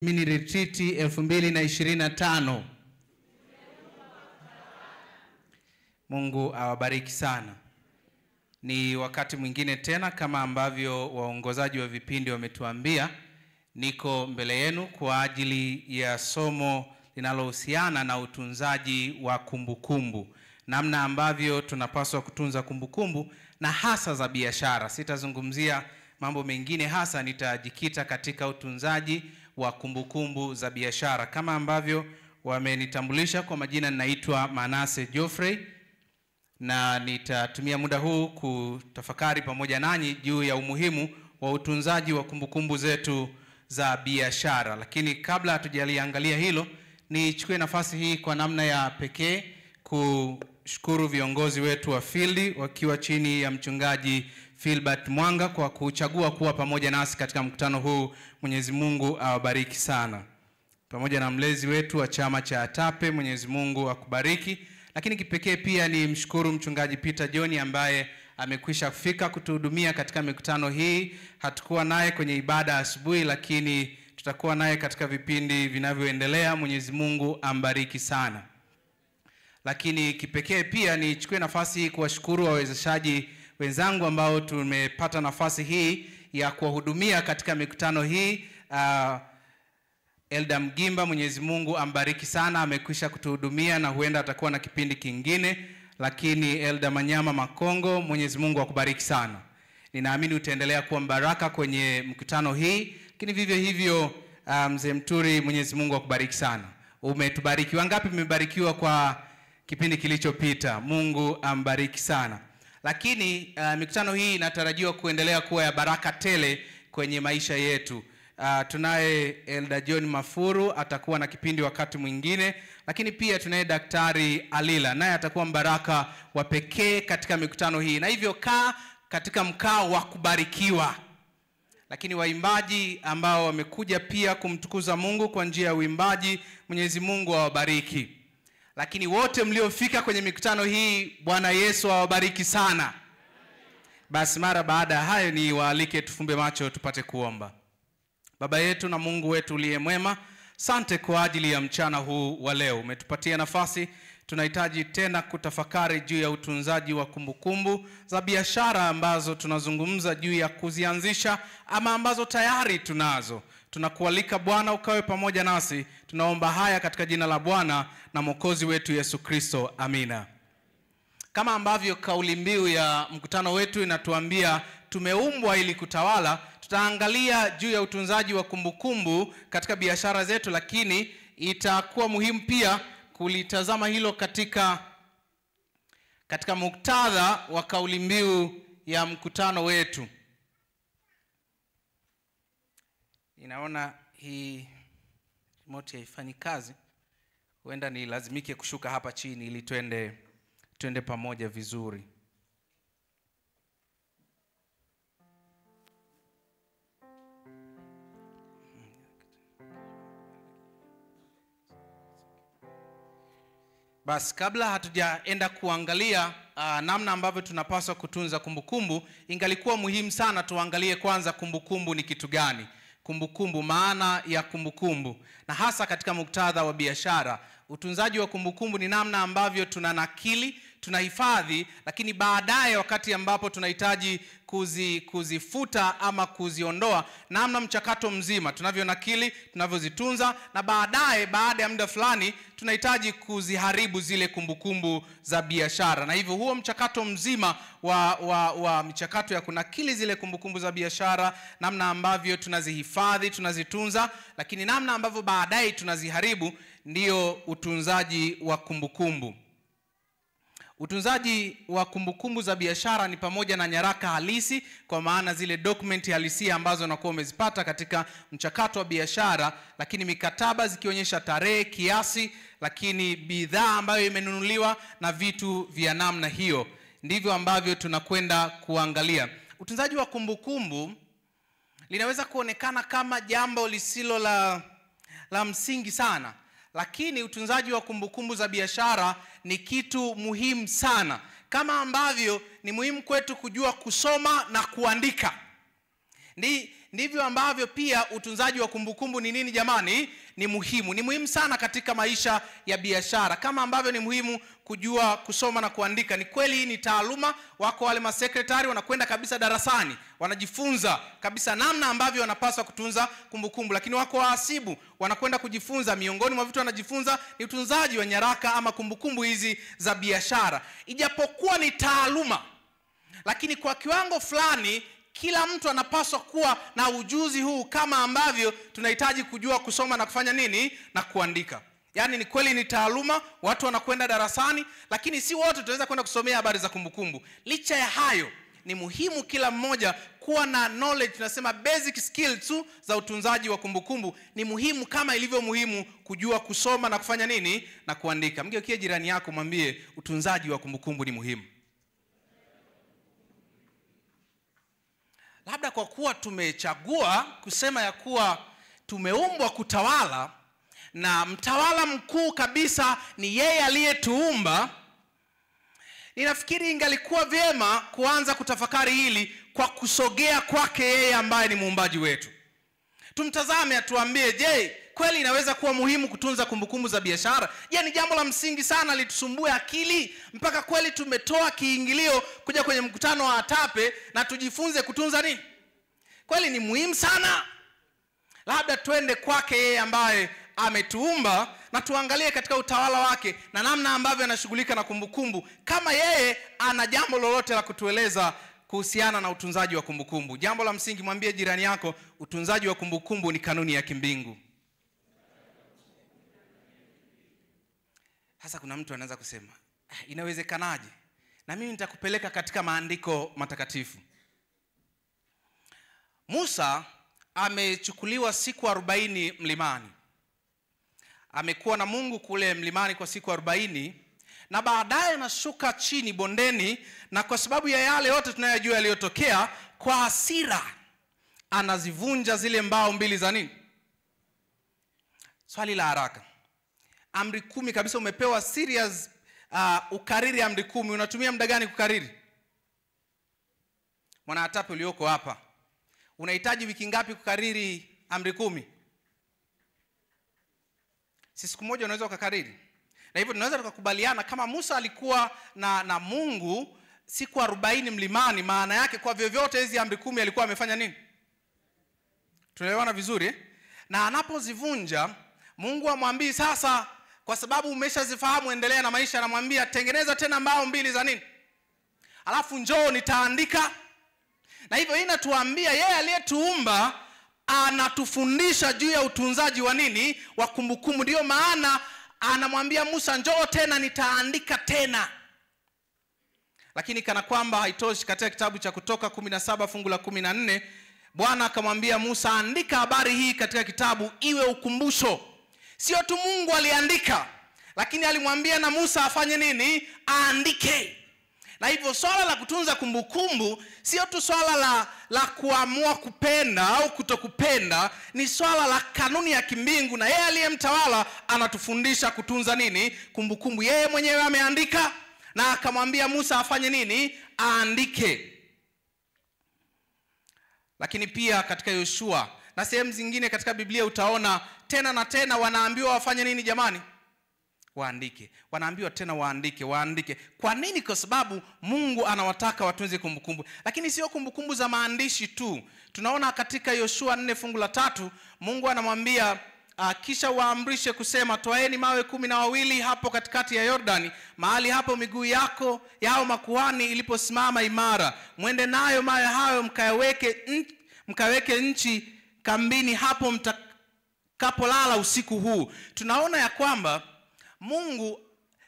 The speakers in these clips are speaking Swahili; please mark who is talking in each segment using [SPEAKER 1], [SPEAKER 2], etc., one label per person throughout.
[SPEAKER 1] Mini Retreat 2025. Mungu awabariki sana. Ni wakati mwingine tena kama ambavyo waongozaji wa vipindi wametuambia, niko mbele yenu kwa ajili ya somo linalohusiana na utunzaji wa kumbukumbu. Namna ambavyo tunapaswa kutunza kumbukumbu na hasa za biashara. Sitazungumzia mambo mengine, hasa nitajikita katika utunzaji wa kumbukumbu za biashara. Kama ambavyo wamenitambulisha, kwa majina ninaitwa Manase Geoffrey, na nitatumia muda huu kutafakari pamoja nanyi juu ya umuhimu wa utunzaji wa kumbukumbu zetu za biashara. Lakini kabla hatujaliangalia hilo, nichukue nafasi hii kwa namna ya pekee kushukuru viongozi wetu wa field wakiwa chini ya mchungaji Philbert Mwanga kwa kuchagua kuwa pamoja nasi katika mkutano huu. Mwenyezi Mungu awabariki sana. Pamoja na mlezi wetu wa chama cha ATAPE, Mwenyezi Mungu akubariki. Lakini kipekee pia ni mshukuru mchungaji Peter John ambaye amekwisha kufika kutuhudumia katika mikutano hii. Hatukuwa naye kwenye ibada asubuhi, lakini tutakuwa naye katika vipindi vinavyoendelea. Mwenyezi Mungu ambariki sana. Lakini kipekee pia nichukue nafasi hii kuwashukuru wawezeshaji wenzangu ambao tumepata nafasi hii ya kuwahudumia katika mikutano hii. Elda Mgimba, Mwenyezi Mungu ambariki sana, amekwisha kutuhudumia na huenda atakuwa na kipindi kingine. Lakini Elda Manyama Makongo, Mwenyezi Mungu akubariki sana. Ninaamini utaendelea kuwa mbaraka kwenye mkutano hii. Lakini vivyo hivyo Mzee Mturi, Mwenyezi Mungu akubariki sana. Umetubariki. Wangapi mmebarikiwa kwa kipindi kilichopita? Mungu ambariki sana. Lakini mikutano hii inatarajiwa kuendelea kuwa ya baraka tele kwenye maisha yetu. Tunaye Elda John Mafuru, atakuwa na kipindi wakati mwingine. Lakini pia tunaye Daktari Alila, naye atakuwa mbaraka wa pekee katika mikutano hii. Na hivyo kaa katika mkao wa kubarikiwa. Lakini waimbaji ambao wamekuja pia kumtukuza Mungu kwa njia ya uimbaji, Mwenyezi Mungu awabariki. Lakini wote mliofika kwenye mikutano hii, Bwana Yesu awabariki sana. Basi mara baada ya hayo ni waalike tufumbe macho tupate kuomba. Baba yetu na Mungu wetu uliye mwema, asante kwa ajili ya mchana huu wa leo. Umetupatia nafasi, tunahitaji tena kutafakari juu ya utunzaji wa kumbukumbu za biashara ambazo tunazungumza juu ya kuzianzisha ama ambazo tayari tunazo. Tunakualika Bwana ukawe pamoja nasi. Tunaomba haya katika jina la Bwana na Mwokozi wetu Yesu Kristo. Amina. Kama ambavyo kauli mbiu ya mkutano wetu inatuambia tumeumbwa ili kutawala, tutaangalia juu ya utunzaji wa kumbukumbu katika biashara zetu, lakini itakuwa muhimu pia kulitazama hilo katika muktadha wa kauli mbiu ya mkutano wetu. Inaona hii remote haifanyi kazi. Huenda nilazimike kushuka hapa chini ili twende pamoja vizuri. Basi kabla hatujaenda kuangalia namna ambavyo tunapaswa kutunza kumbukumbu, ingalikuwa muhimu sana tuangalie kwanza kumbukumbu ni kitu gani. Kumbukumbu, maana ya kumbukumbu, na hasa katika muktadha wa biashara. Utunzaji wa kumbukumbu ni namna ambavyo tunanakili, tunahifadhi, lakini baadaye wakati ambapo tunahitaji kuzifuta ama kuziondoa, namna mchakato mzima tunavyonakili, tunavyozitunza, na baadaye baada ya muda fulani tunahitaji kuziharibu zile kumbukumbu za biashara. Na hivyo huo mchakato mzima wa mchakato ya kunakili zile kumbukumbu za biashara, namna ambavyo tunazihifadhi, tunazitunza, lakini namna ambavyo baadaye tunaziharibu, ndio utunzaji wa kumbukumbu. Utunzaji wa kumbukumbu za biashara ni pamoja na nyaraka halisi, kwa maana zile dokumenti halisi ambazo unakuwa umezipata katika mchakato wa biashara, lakini mikataba zikionyesha tarehe, kiasi, lakini bidhaa ambayo imenunuliwa na vitu vya namna hiyo. Ndivyo ambavyo tunakwenda kuangalia. Utunzaji wa kumbukumbu linaweza kuonekana kama jambo lisilo la msingi sana, lakini utunzaji wa kumbukumbu za biashara ni kitu muhimu sana. Kama ambavyo ni muhimu kwetu kujua kusoma na kuandika, ndivyo ambavyo pia utunzaji wa kumbukumbu ni nini jamani? Ni muhimu. Ni muhimu sana katika maisha ya biashara. Kama ambavyo ni muhimu kujua kusoma na kuandika. Ni kweli hii ni taaluma. Wako wale masekretari wanakwenda kabisa darasani, wanajifunza kabisa namna ambavyo wanapaswa kutunza kumbukumbu. Lakini wako wahasibu wanakwenda kujifunza, miongoni mwa vitu wanajifunza ni utunzaji wa nyaraka ama kumbukumbu hizi za biashara. Ijapokuwa ni taaluma, lakini kwa kiwango fulani kila mtu anapaswa kuwa na ujuzi huu, kama ambavyo tunahitaji kujua kusoma na kufanya nini na kuandika. Yaani ni kweli ni taaluma, watu wanakwenda darasani, lakini si wote tunaweza kwenda kusomea habari za kumbukumbu. Licha ya hayo, ni muhimu kila mmoja kuwa na knowledge, tunasema basic skills tu za utunzaji wa kumbukumbu. Ni muhimu kama ilivyo muhimu kujua kusoma na kufanya nini na kuandika. Mgeukie jirani yako, mwambie utunzaji wa kumbukumbu ni muhimu. Labda kwa kuwa tumechagua kusema ya kuwa tumeumbwa kutawala, na mtawala mkuu kabisa ni yeye aliyetuumba, ninafikiri ingalikuwa vyema kuanza kutafakari hili kwa kusogea kwake yeye ambaye ni muumbaji wetu. Tumtazame atuambie, je, kweli inaweza kuwa muhimu kutunza kumbukumbu za biashara? Je, ni jambo la msingi sana litusumbue akili mpaka kweli tumetoa kiingilio kuja kwenye mkutano wa ATAPE na tujifunze kutunza nini? Kweli ni muhimu sana? Labda twende kwake yeye ambaye ametuumba na tuangalie katika utawala wake na namna ambavyo anashughulika na kumbukumbu, kama yeye ana jambo lolote la kutueleza kuhusiana na utunzaji wa kumbukumbu. Jambo la msingi, mwambie jirani yako, utunzaji wa kumbukumbu ni kanuni ya kimbingu. Sasa kuna mtu anaweza kusema, inawezekanaje? Na mimi nitakupeleka katika maandiko matakatifu. Musa amechukuliwa siku 40 mlimani. Amekuwa na Mungu kule mlimani kwa siku 40, na baadaye anashuka chini bondeni, na kwa sababu ya yale yote tunayojua yaliyotokea, kwa hasira anazivunja zile mbao mbili za nini? Swali la haraka. Amri 10 kabisa, umepewa serious ukariri amri 10. Unatumia muda gani kukariri? Mwana ATAPE ulioko hapa, unahitaji wiki ngapi kukariri amri 10? Si siku moja unaweza ukakariri. Na hivyo tunaweza tukakubaliana kama Musa alikuwa na Mungu siku 40 mlimani, maana yake kwa vyovyote hizi amri 10 alikuwa amefanya nini? Tunaelewana vizuri? Na anapozivunja, Mungu amwambii sasa, kwa sababu umeshazifahamu, endelea na maisha. Anamwambia tengeneza tena mbao mbili za nini? Alafu njoo nitaandika. Na hivyo inatuambia yeye aliyetuumba anatufundisha juu ya utunzaji wa nini? Wa kumbukumbu. Ndio maana anamwambia Musa, njoo tena nitaandika tena. Lakini kana kwamba haitoshi, katika kitabu cha Kutoka 17 fungu la 14, Bwana akamwambia Musa, andika habari hii katika kitabu iwe ukumbusho. Sio tu Mungu aliandika, lakini alimwambia na Musa afanye nini? Aandike. Na hivyo swala la kutunza kumbukumbu sio tu swala la kuamua kupenda au kutokupenda, ni swala la kanuni ya kimbingu, na yeye aliyemtawala anatufundisha kutunza nini? Kumbukumbu. Yeye mwenyewe ameandika na akamwambia Musa afanye nini? Aandike. Lakini pia katika Yoshua na sehemu zingine katika Biblia utaona tena na tena wanaambiwa wafanye nini jamani? Waandike. Wanaambiwa tena waandike. Kwa nini? Kwa sababu Mungu anawataka watunze kumbukumbu. Lakini sio kumbukumbu za maandishi tu. Tunaona katika Yoshua 4 fungu la 3, Mungu anamwambia kisha waamrishe kusema, toaeni mawe 12 hapo katikati ya Yordani, mahali hapo miguu yao makuhani iliposimama imara. Mwende nayo mawe hayo mkaweke nchi kambini hapo mtakapolala usiku huu. Tunaona ya kwamba Mungu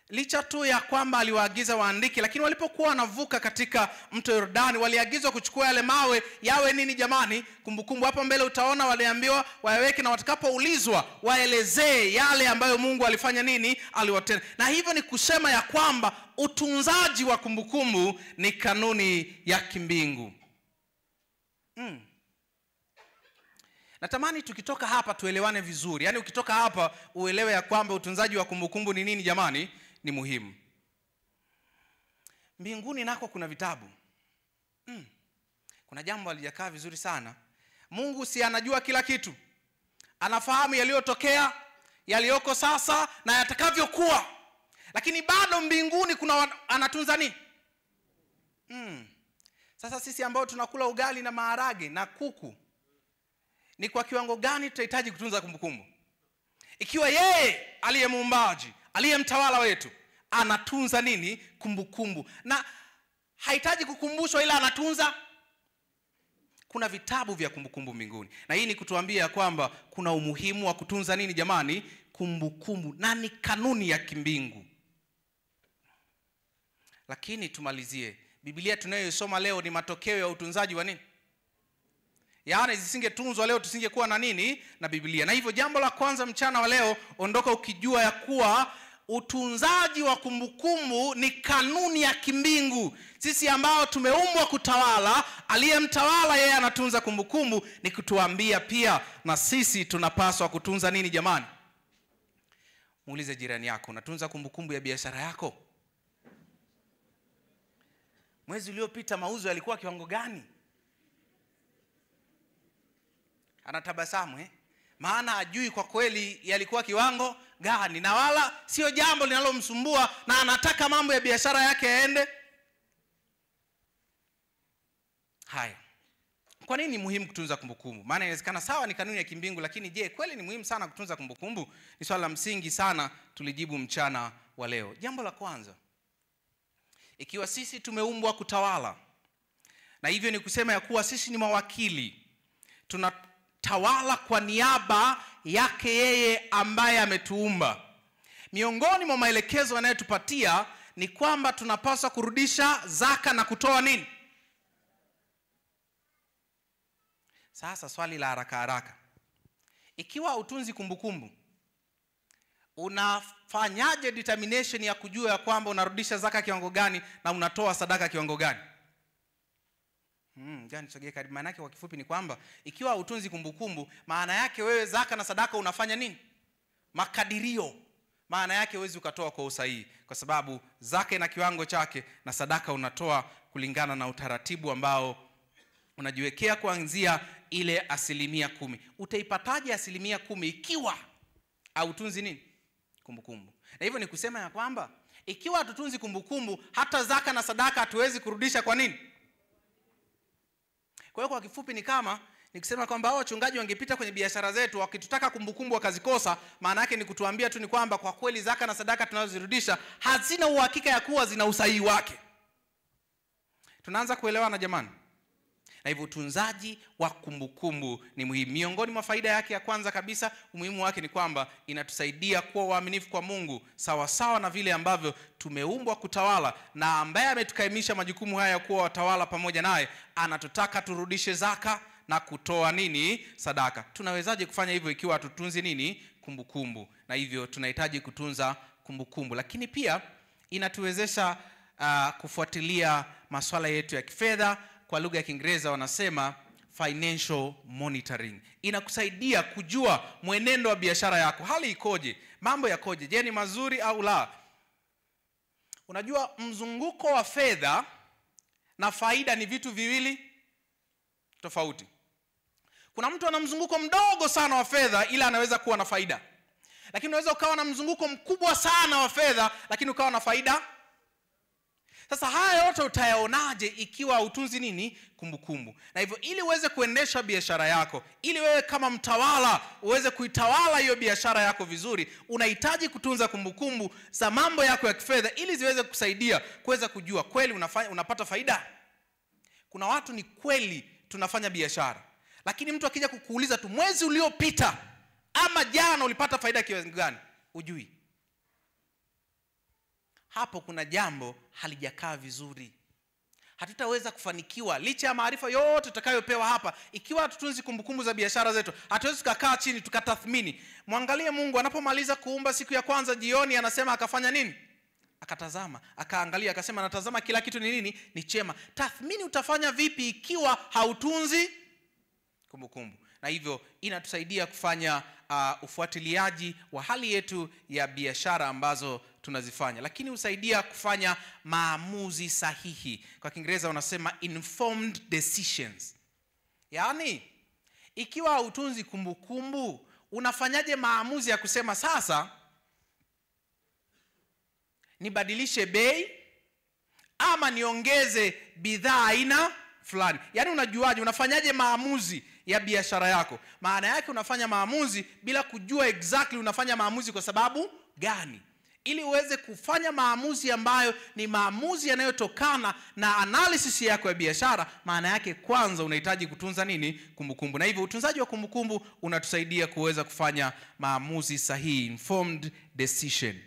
[SPEAKER 1] licha tu ya kwamba aliwaagiza waandike, lakini walipokuwa wanavuka katika mto Yordani waliagizwa kuchukua yale mawe yawe nini jamani? Kumbukumbu. Hapo mbele utaona waliambiwa wayaweke, na watakapoulizwa waelezee yale ambayo Mungu alifanya nini? Aliwatenda. Na hivyo ni kusema ya kwamba utunzaji wa kumbukumbu ni kanuni ya kimbingu. Natamani tukitoka hapa tuelewane vizuri. Yaani ukitoka hapa uelewe ya kwamba utunzaji wa kumbukumbu ni nini jamani? Ni muhimu. Mbinguni nako kuna vitabu. Kuna jambo halijakaa vizuri sana. Mungu si anajua kila kitu? Anafahamu yaliyotokea, yaliyoko sasa na yatakavyokuwa. Lakini bado mbinguni anatunza nini? Sasa sisi ambao tunakula ugali na maharage na kuku, ni kwa kiwango gani tutahitaji kutunza kumbukumbu? Ikiwa yeye aliye muumbaji, aliye mtawala wetu, anatunza nini? Kumbukumbu. Na hahitaji kukumbushwa, ila anatunza. Kuna vitabu vya kumbukumbu mbinguni. Na hii ni kutuambia kwamba kuna umuhimu wa kutunza nini jamani? Kumbukumbu. Na ni kanuni ya kimbingu. Lakini tumalizie, Biblia tunayosoma leo ni matokeo ya utunzaji wa nini? Yaani zisingetunzwa leo tusingekuwa na nini? Na Biblia. Na hivyo jambo la kwanza mchana wa leo, ondoka ukijua ya kuwa utunzaji wa kumbukumbu ni kanuni ya kimbingu. Sisi ambao tumeumbwa kutawala, aliyemtawala yeye anatunza kumbukumbu, ni kutuambia pia na sisi tunapaswa kutunza nini jamani? Muulize jirani yako, unatunza kumbukumbu ya biashara yako? Mwezi uliopita mauzo yalikuwa kiwango gani? Anatabasamu maana ajui kwa kweli yalikuwa kiwango gani, na wala sio jambo linalomsumbua, na anataka mambo ya biashara yake yaende. Haya, kwa nini ni muhimu kutunza kumbukumbu? Maana inawezekana sawa ni kanuni ya kimbingu, lakini je, kweli ni muhimu sana kutunza kumbukumbu? Ni swali la msingi sana tulijibu mchana wa leo. Jambo la kwanza, ikiwa sisi tumeumbwa kutawala, na hivyo ni kusema ya kuwa sisi ni mawakili, tunatawala kwa niaba yake yeye ambaye ametuumba. Miongoni mwa maelekezo anayotupatia ni kwamba tunapaswa kurudisha zaka na kutoa nini? Sasa swali la haraka, ikiwa utunzi kumbukumbu, unafanyaje determination ya kujua ya kwamba unarudisha zaka kiwango gani na unatoa sadaka kiwango gani? Jani sogea karibu. Maana yake kwa kifupi ni kwamba ikiwa utunzi kumbukumbu, maana yake wewe zaka na sadaka unafanya nini? Makadirio. Maana yake huwezi ukatoa kwa usahihi, kwa sababu zaka ina kiwango chake na sadaka unatoa kulingana na utaratibu ambao unajiwekea kuanzia ile 10%. Utaipataje 10% ikiwa hautunzi nini? Kumbukumbu. Na hivyo ni kusema ya kwamba ikiwa hatutunzi kumbukumbu, hata zaka na sadaka hatuwezi kurudisha. Kwa nini? Kwa hiyo kwa kifupi ni kama nikisema kwamba hao wachungaji wangepita kwenye biashara zetu wakitutaka kumbukumbu wakazikosa, maana yake ni kutuambia tu ni kwamba kwa kweli zaka na sadaka tunazozirudisha hazina uhakika ya kuwa zina usahihi wake. Tunaanza kuelewana jamani? Na hivyo utunzaji wa kumbukumbu ni muhimu. Miongoni mwa faida yake ya kwanza kabisa, umuhimu wake ni kwamba inatusaidia kuwa waaminifu kwa Mungu sawa sawa na vile ambavyo tumeumbwa kutawala, na ambaye ametukaimisha majukumu haya kuwa watawala pamoja naye anatutaka turudishe zaka na kutoa nini? Sadaka. Tunawezaje kufanya hivyo ikiwa hatutunzi nini? Kumbukumbu. Na hivyo tunahitaji kutunza kumbukumbu. Lakini pia inatuwezesha kufuatilia masuala yetu ya kifedha. Kwa lugha ya Kiingereza wanasema financial monitoring. Inakusaidia kujua mwenendo wa biashara yako, hali ikoje, mambo yakoje, je ni mazuri au la. Unajua mzunguko wa fedha na faida ni vitu viwili tofauti. Kuna mtu ana mzunguko mdogo sana wa fedha ila anaweza kuwa na faida. Lakini unaweza ukawa na mzunguko mkubwa sana wa fedha lakini ukawa na faida. Sasa haya yote utayaonaje ikiwa utunzi nini? Kumbukumbu. Na hivyo ili uweze kuendesha biashara yako, ili wewe kama mtawala uweze kuitawala hiyo biashara yako vizuri, unahitaji kutunza kumbukumbu za mambo yako ya kifedha ili ziweze kusaidia kuweza kujua kweli unapata faida. Kuna watu ni kweli tunafanya biashara, lakini mtu akija kukuuliza tu mwezi uliopita ama jana ulipata faida kiasi gani, hujui. Hapo kuna jambo halijakaa vizuri. Hatutaweza kufanikiwa licha ya maarifa yote tutakayopewa hapa ikiwa tutunzi kumbukumbu za biashara zetu. Hatuwezi kukaa chini tukatathmini. Muangalie Mungu anapomaliza kuumba siku ya kwanza jioni, anasema akafanya nini? Akatazama, akaangalia, akasema natazama kila kitu ni nini? Ni chema. Tathmini utafanya vipi ikiwa hautunzi kumbukumbu? Na hivyo inatusaidia kufanya ufuatiliaji wa hali yetu ya biashara ambazo tunazifanya, lakini husaidia kufanya maamuzi sahihi. Kwa Kiingereza wanasema informed decisions. Yaani
[SPEAKER 2] Ikiwa hautunzi kumbukumbu, unafanyaje maamuzi ya kusema sasa nibadilishe bei ama niongeze bidhaa aina fulani? Yaani unajuaje, unafanyaje maamuzi ya biashara yako? Maana yake unafanya maamuzi bila kujua exactly unafanya maamuzi kwa sababu gani. Ili uweze kufanya maamuzi ambayo ni maamuzi yanayotokana na analysis yako ya biashara, maana yake kwanza unahitaji kutunza nini? Kumbukumbu. Na hivyo utunzaji wa kumbukumbu unatusaidia kuweza kufanya maamuzi sahihi, informed decision.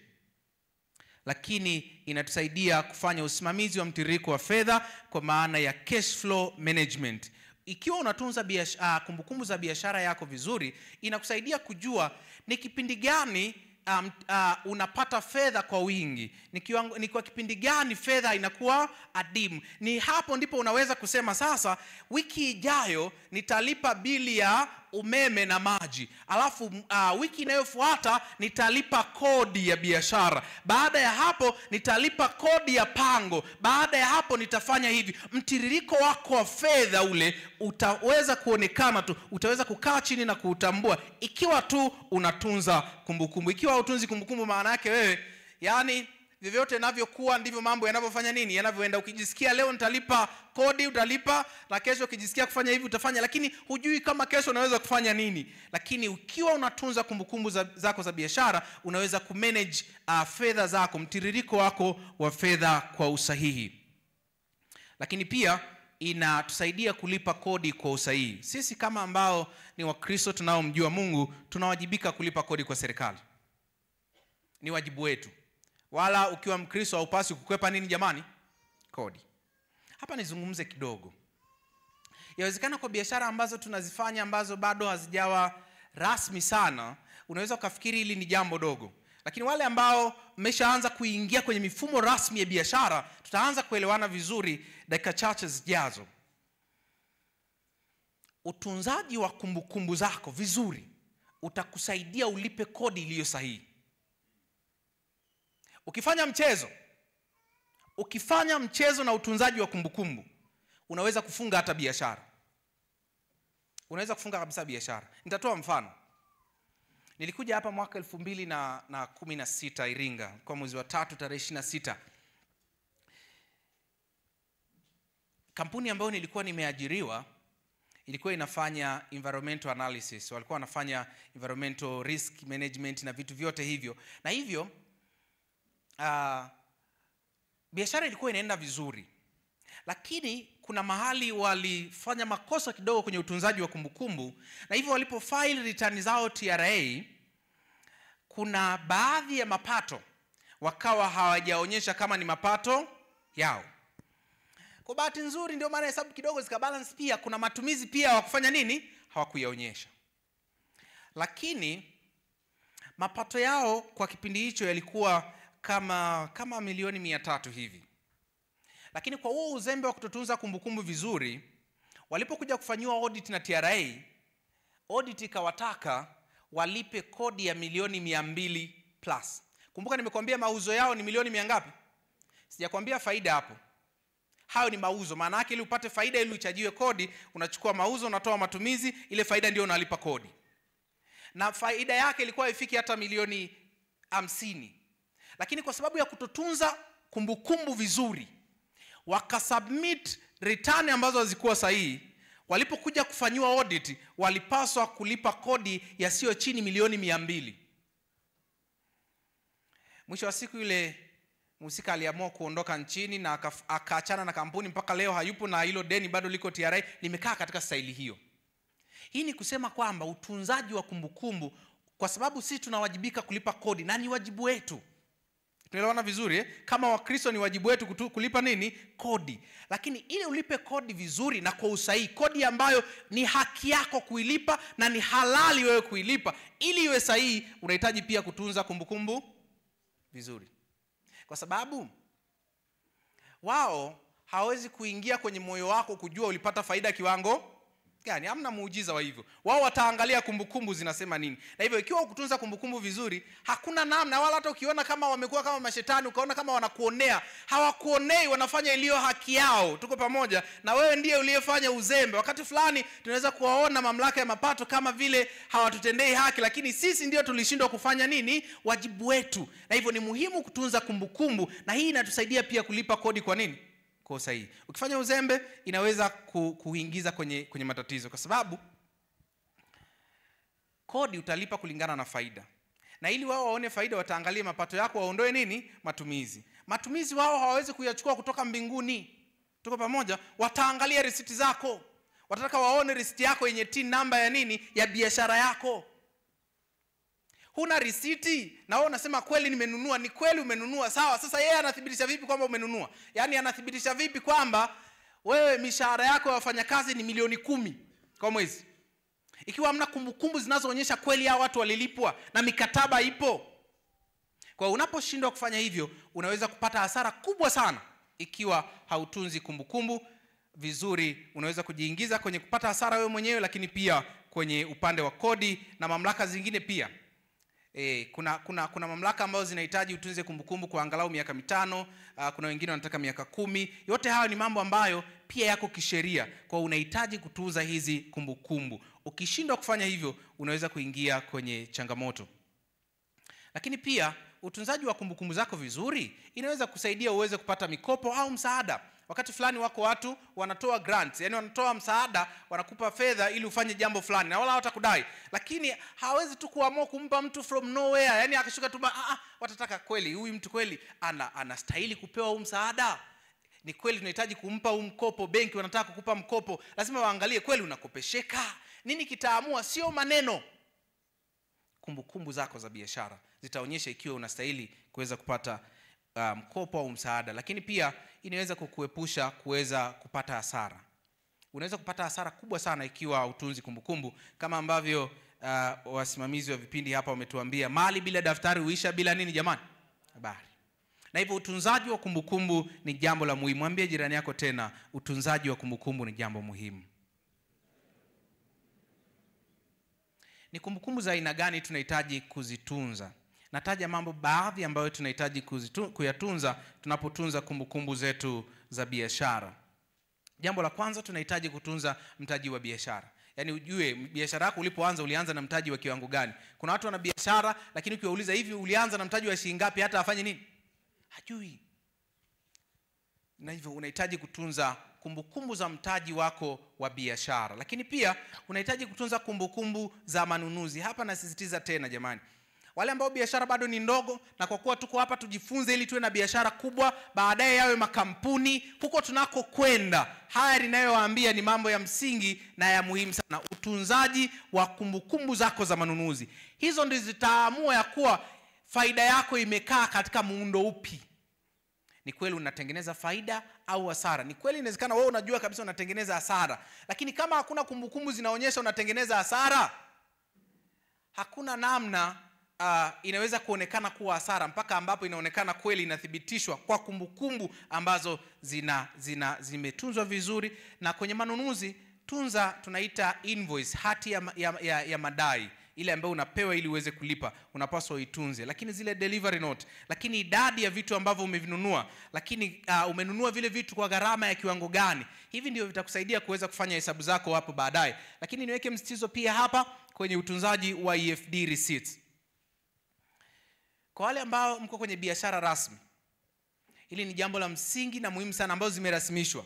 [SPEAKER 2] Lakini inatusaidia kufanya usimamizi wa mtiririko wa fedha kwa maana ya cash flow management. Ikiwa unatunza kumbukumbu za biashara yako vizuri, inakusaidia kujua ni kipindi gani unapata fedha kwa wingi, ni kwa kipindi gani fedha inakuwa adimu. Ni hapo ndipo unaweza kusema sasa wiki ijayo nitalipa bili ya umeme na maji, alafu wiki inayofuata nitalipa kodi ya biashara, baada ya hapo nitalipa kodi ya pango, baada ya hapo nitafanya hivi. Mtiririko wako wa fedha ule utaweza kuonekana tu, utaweza kukaa chini na kuutambua ikiwa tu unatunza kumbukumbu. Ikiwa hutunzi kumbukumbu, maana yake wewe, yani vyovyote inavyokuwa ndivyo mambo yanavyofanya nini? Yanavyoenda. Ukijisikia leo nitalipa kodi, utalipa, na kesho ukijisikia kufanya hivi utafanya, lakini hujui kama kesho unaweza kufanya nini. Lakini ukiwa unatunza kumbukumbu zako za biashara, unaweza kumanage fedha zako, mtiririko wako wa fedha kwa usahihi. Lakini pia inatusaidia kulipa kodi kwa usahihi. Sisi kama ambao ni Wakristo tunaomjua Mungu, tunawajibika kulipa kodi kwa serikali. Ni wajibu wetu. Wala ukiwa Mkristo haupaswi kukwepa nini jamani? Kodi. Hapa nizungumze kidogo. Yawezekana kwa biashara ambazo tunazifanya ambazo bado hazijawa rasmi sana, unaweza ukafikiri hili ni jambo dogo. Lakini wale ambao mmeshaanza kuingia kwenye mifumo rasmi ya biashara, tutaanza kuelewana vizuri dakika chache zijazo. Utunzaji wa kumbukumbu zako vizuri utakusaidia ulipe kodi iliyo sahihi. Ukifanya mchezo na utunzaji wa kumbukumbu, unaweza kufunga hata biashara. Unaweza kufunga kabisa biashara. Nitatoa mfano. Nilikuja hapa mwaka 2016 Iringa, kwa mwezi wa 3 tarehe 26. Kampuni ambayo nilikuwa nimeajiriwa ilikuwa inafanya environmental analysis. Walikuwa wanafanya environmental risk management na vitu vyote hivyo. Na hivyo biashara ilikuwa inaenda vizuri. Lakini kuna mahali walifanya makosa kidogo kwenye utunzaji wa kumbukumbu, na hivyo walipo file return zao TRA, kuna baadhi ya mapato wakawa hawajaonyesha kama ni mapato yao. Kwa bahati nzuri ndio maana hesabu kidogo zikabalance, pia kuna matumizi pia hawakufanya nini? Hawakuyaonyesha. Lakini mapato yao kwa kipindi hicho yalikuwa kama milioni 300 hivi. Lakini kwa huo uzembe wa kutotunza kumbukumbu vizuri, walipokuja kufanyiwa audit na TRA, audit ikawataka walipe kodi ya milioni 200 plus. Kumbuka nimekuambia mauzo yao ni milioni 100 ngapi? Sijakwambia faida hapo. Hayo ni mauzo. Maana yake ili upate faida ili uchajiwe kodi, unachukua mauzo, unatoa matumizi, ile faida ndio unalipa kodi. Na faida yake ilikuwa ifiki hata milioni 50. Lakini kwa sababu ya kutotunza kumbukumbu vizuri, wakasubmit return ambazo hazikuwa sahihi. Walipokuja kufanyiwa audit, walipaswa kulipa kodi ya sio chini milioni 200. Mwisho wa siku yule mhusika aliamua kuondoka nchini na akaachana na kampuni, mpaka leo hayupo, na hilo deni bado liko TRA, limekaa katika staili hiyo. Hii ni kusema kwamba utunzaji wa kumbukumbu, kwa sababu sisi tunawajibika kulipa kodi na ni wajibu wetu. Tunaelewana vizuri Kama Wakristo ni wajibu wetu kulipa nini? Kodi. Lakini ili ulipe kodi vizuri na kwa usahihi, kodi ambayo ni haki yako kuilipa na ni halali wewe kuilipa, ili iwe sahihi, unahitaji pia kutunza kumbukumbu vizuri. Kwa sababu wao hawezi kuingia kwenye moyo wako kujua ulipata faida kiwango Yaani hamna muujiza wa hivyo. Wao wataangalia kumbukumbu zinasema nini. Na hivyo ikiwa kutunza kumbukumbu vizuri, hakuna namna, wala hata ukiona kama wamekuwa kama mashetani, ukaona kama wanakuonea, hawakuonei, wanafanya iliyo haki yao. Tuko pamoja? Na wewe ndiye uliyefanya uzembe. Wakati fulani tunaweza kuwaona mamlaka ya mapato kama vile hawatutendei haki, lakini sisi ndio tulishindwa kufanya nini? Wajibu wetu. Na hivyo ni muhimu kutunza kumbukumbu, na hii inatusaidia pia kulipa kodi. Kwa nini? Kwa sahihi. Ukifanya uzembe inaweza kuingiza kwenye matatizo, kwa sababu kodi utalipa kulingana na faida. Na ili wao waone faida, wataangalia mapato yako, waondoe nini? Matumizi. Matumizi wao hawawezi kuyachukua kutoka mbinguni. Tuko pamoja? Wataangalia risiti zako. Watataka waone risiti yako yenye TIN namba ya nini? Ya biashara yako. Huna risiti na wewe unasema kweli nimenunua. Ni kweli umenunua, sawa. Sasa yeye anathibitisha vipi kwamba umenunua? Yaani anathibitisha vipi kwamba wewe mishahara yako ya wafanyakazi ni milioni 10 kwa mwezi, ikiwa hamna kumbukumbu zinazoonyesha kweli hao watu walilipwa na mikataba ipo? Kwa unaposhindwa kufanya hivyo, unaweza kupata hasara kubwa sana. Ikiwa hautunzi kumbukumbu vizuri, unaweza kujiingiza kwenye kupata hasara wewe mwenyewe, lakini pia kwenye upande wa kodi na mamlaka zingine pia. Kuna mamlaka ambazo zinahitaji utunze kumbukumbu kwa angalau miaka 5, kuna wengine wanataka miaka 10. Yote hayo ni mambo ambayo pia yako kisheria, kwa unahitaji kutunza hizi kumbukumbu. Ukishindwa kufanya hivyo, unaweza kuingia kwenye changamoto. Lakini pia utunzaji wa kumbukumbu zako vizuri inaweza kusaidia uweze kupata mikopo au msaada. Wakati fulani wako watu wanatoa grants, yani wanatoa msaada, wanakupa fedha ili ufanye jambo fulani, na wala hawatakudai. Lakini hawezi tu kuamua kumpa mtu from nowhere, yani akishuka tu watataka kweli huyu mtu kweli anastahili kupewa huu msaada. Ni kweli tunahitaji kumpa huu mkopo, benki wanataka kukupa mkopo, lazima waangalie kweli unakopesheka. Nini kitaamua? Sio maneno. Kumbukumbu zako za biashara zitaonyesha ikiwa unastahili kuweza kupata mkopo au msaada. Lakini pia inaweza kukuepusha kuweza kupata hasara. Unaweza kupata hasara kubwa sana ikiwa utunzi kumbukumbu, kama ambavyo wasimamizi wa vipindi hapa wametuambia, mali bila daftari huisha bila nini jamani? Habari. Na hivyo utunzaji wa kumbukumbu ni jambo la muhimu. Mwambie jirani yako tena, utunzaji wa kumbukumbu ni jambo muhimu. Ni kumbukumbu za aina gani tunahitaji kuzitunza? Nataja mambo baadhi ambayo tunahitaji kuyatunza tunapotunza kumbukumbu zetu za biashara. Jambo la kwanza, tunahitaji kutunza mtaji wa biashara. Yaani ujue biashara yako ulipoanza ulianza na mtaji wa kiwango gani? Kuna watu wana biashara lakini ukiwauliza hivi ulianza na mtaji wa shilingi ngapi, hata afanye nini? Hajui. Na hivyo unahitaji kutunza kumbukumbu za mtaji wako wa biashara. Lakini pia unahitaji kutunza kumbukumbu za manunuzi. Hapa nasisitiza tena jamani, wale ambao biashara bado ni ndogo, na kwa kuwa tuko hapa tujifunze ili tuwe na biashara kubwa, baadaye yawe makampuni, huko tunako kwenda, haya ninayowaambia ni mambo ya msingi na ya muhimu sana. Utunzaji wa kumbukumbu zako za manunuzi, hizo ndizo zitaamua ya kuwa faida yako imekaa katika muundo upi. Ni kweli unatengeneza faida au hasara? Ni kweli inawezekana wewe unajua kabisa unatengeneza hasara, lakini kama hakuna kumbukumbu zinaonyesha unatengeneza hasara, hakuna namna inaweza kuonekana kuwa hasara, mpaka ambapo inaonekana kweli inathibitishwa kwa kumbukumbu ambazo zimetunzwa vizuri. Na kwenye manunuzi, tunza tunaita invoice, hati ya madai, ile ambayo unapewa ili uweze kulipa, unapaswa uitunze. Lakini zile delivery note, lakini idadi ya vitu ambavyo umevinunua, lakini umenunua vile vitu kwa gharama ya kiwango gani, hivi ndio vitakusaidia kuweza kufanya hesabu zako hapo baadaye. Lakini niweke msitizo pia hapa kwenye utunzaji wa EFD receipts. Kwa wale ambao mko kwenye biashara rasmi, hili ni jambo la msingi na muhimu sana, ambazo zimerasimishwa.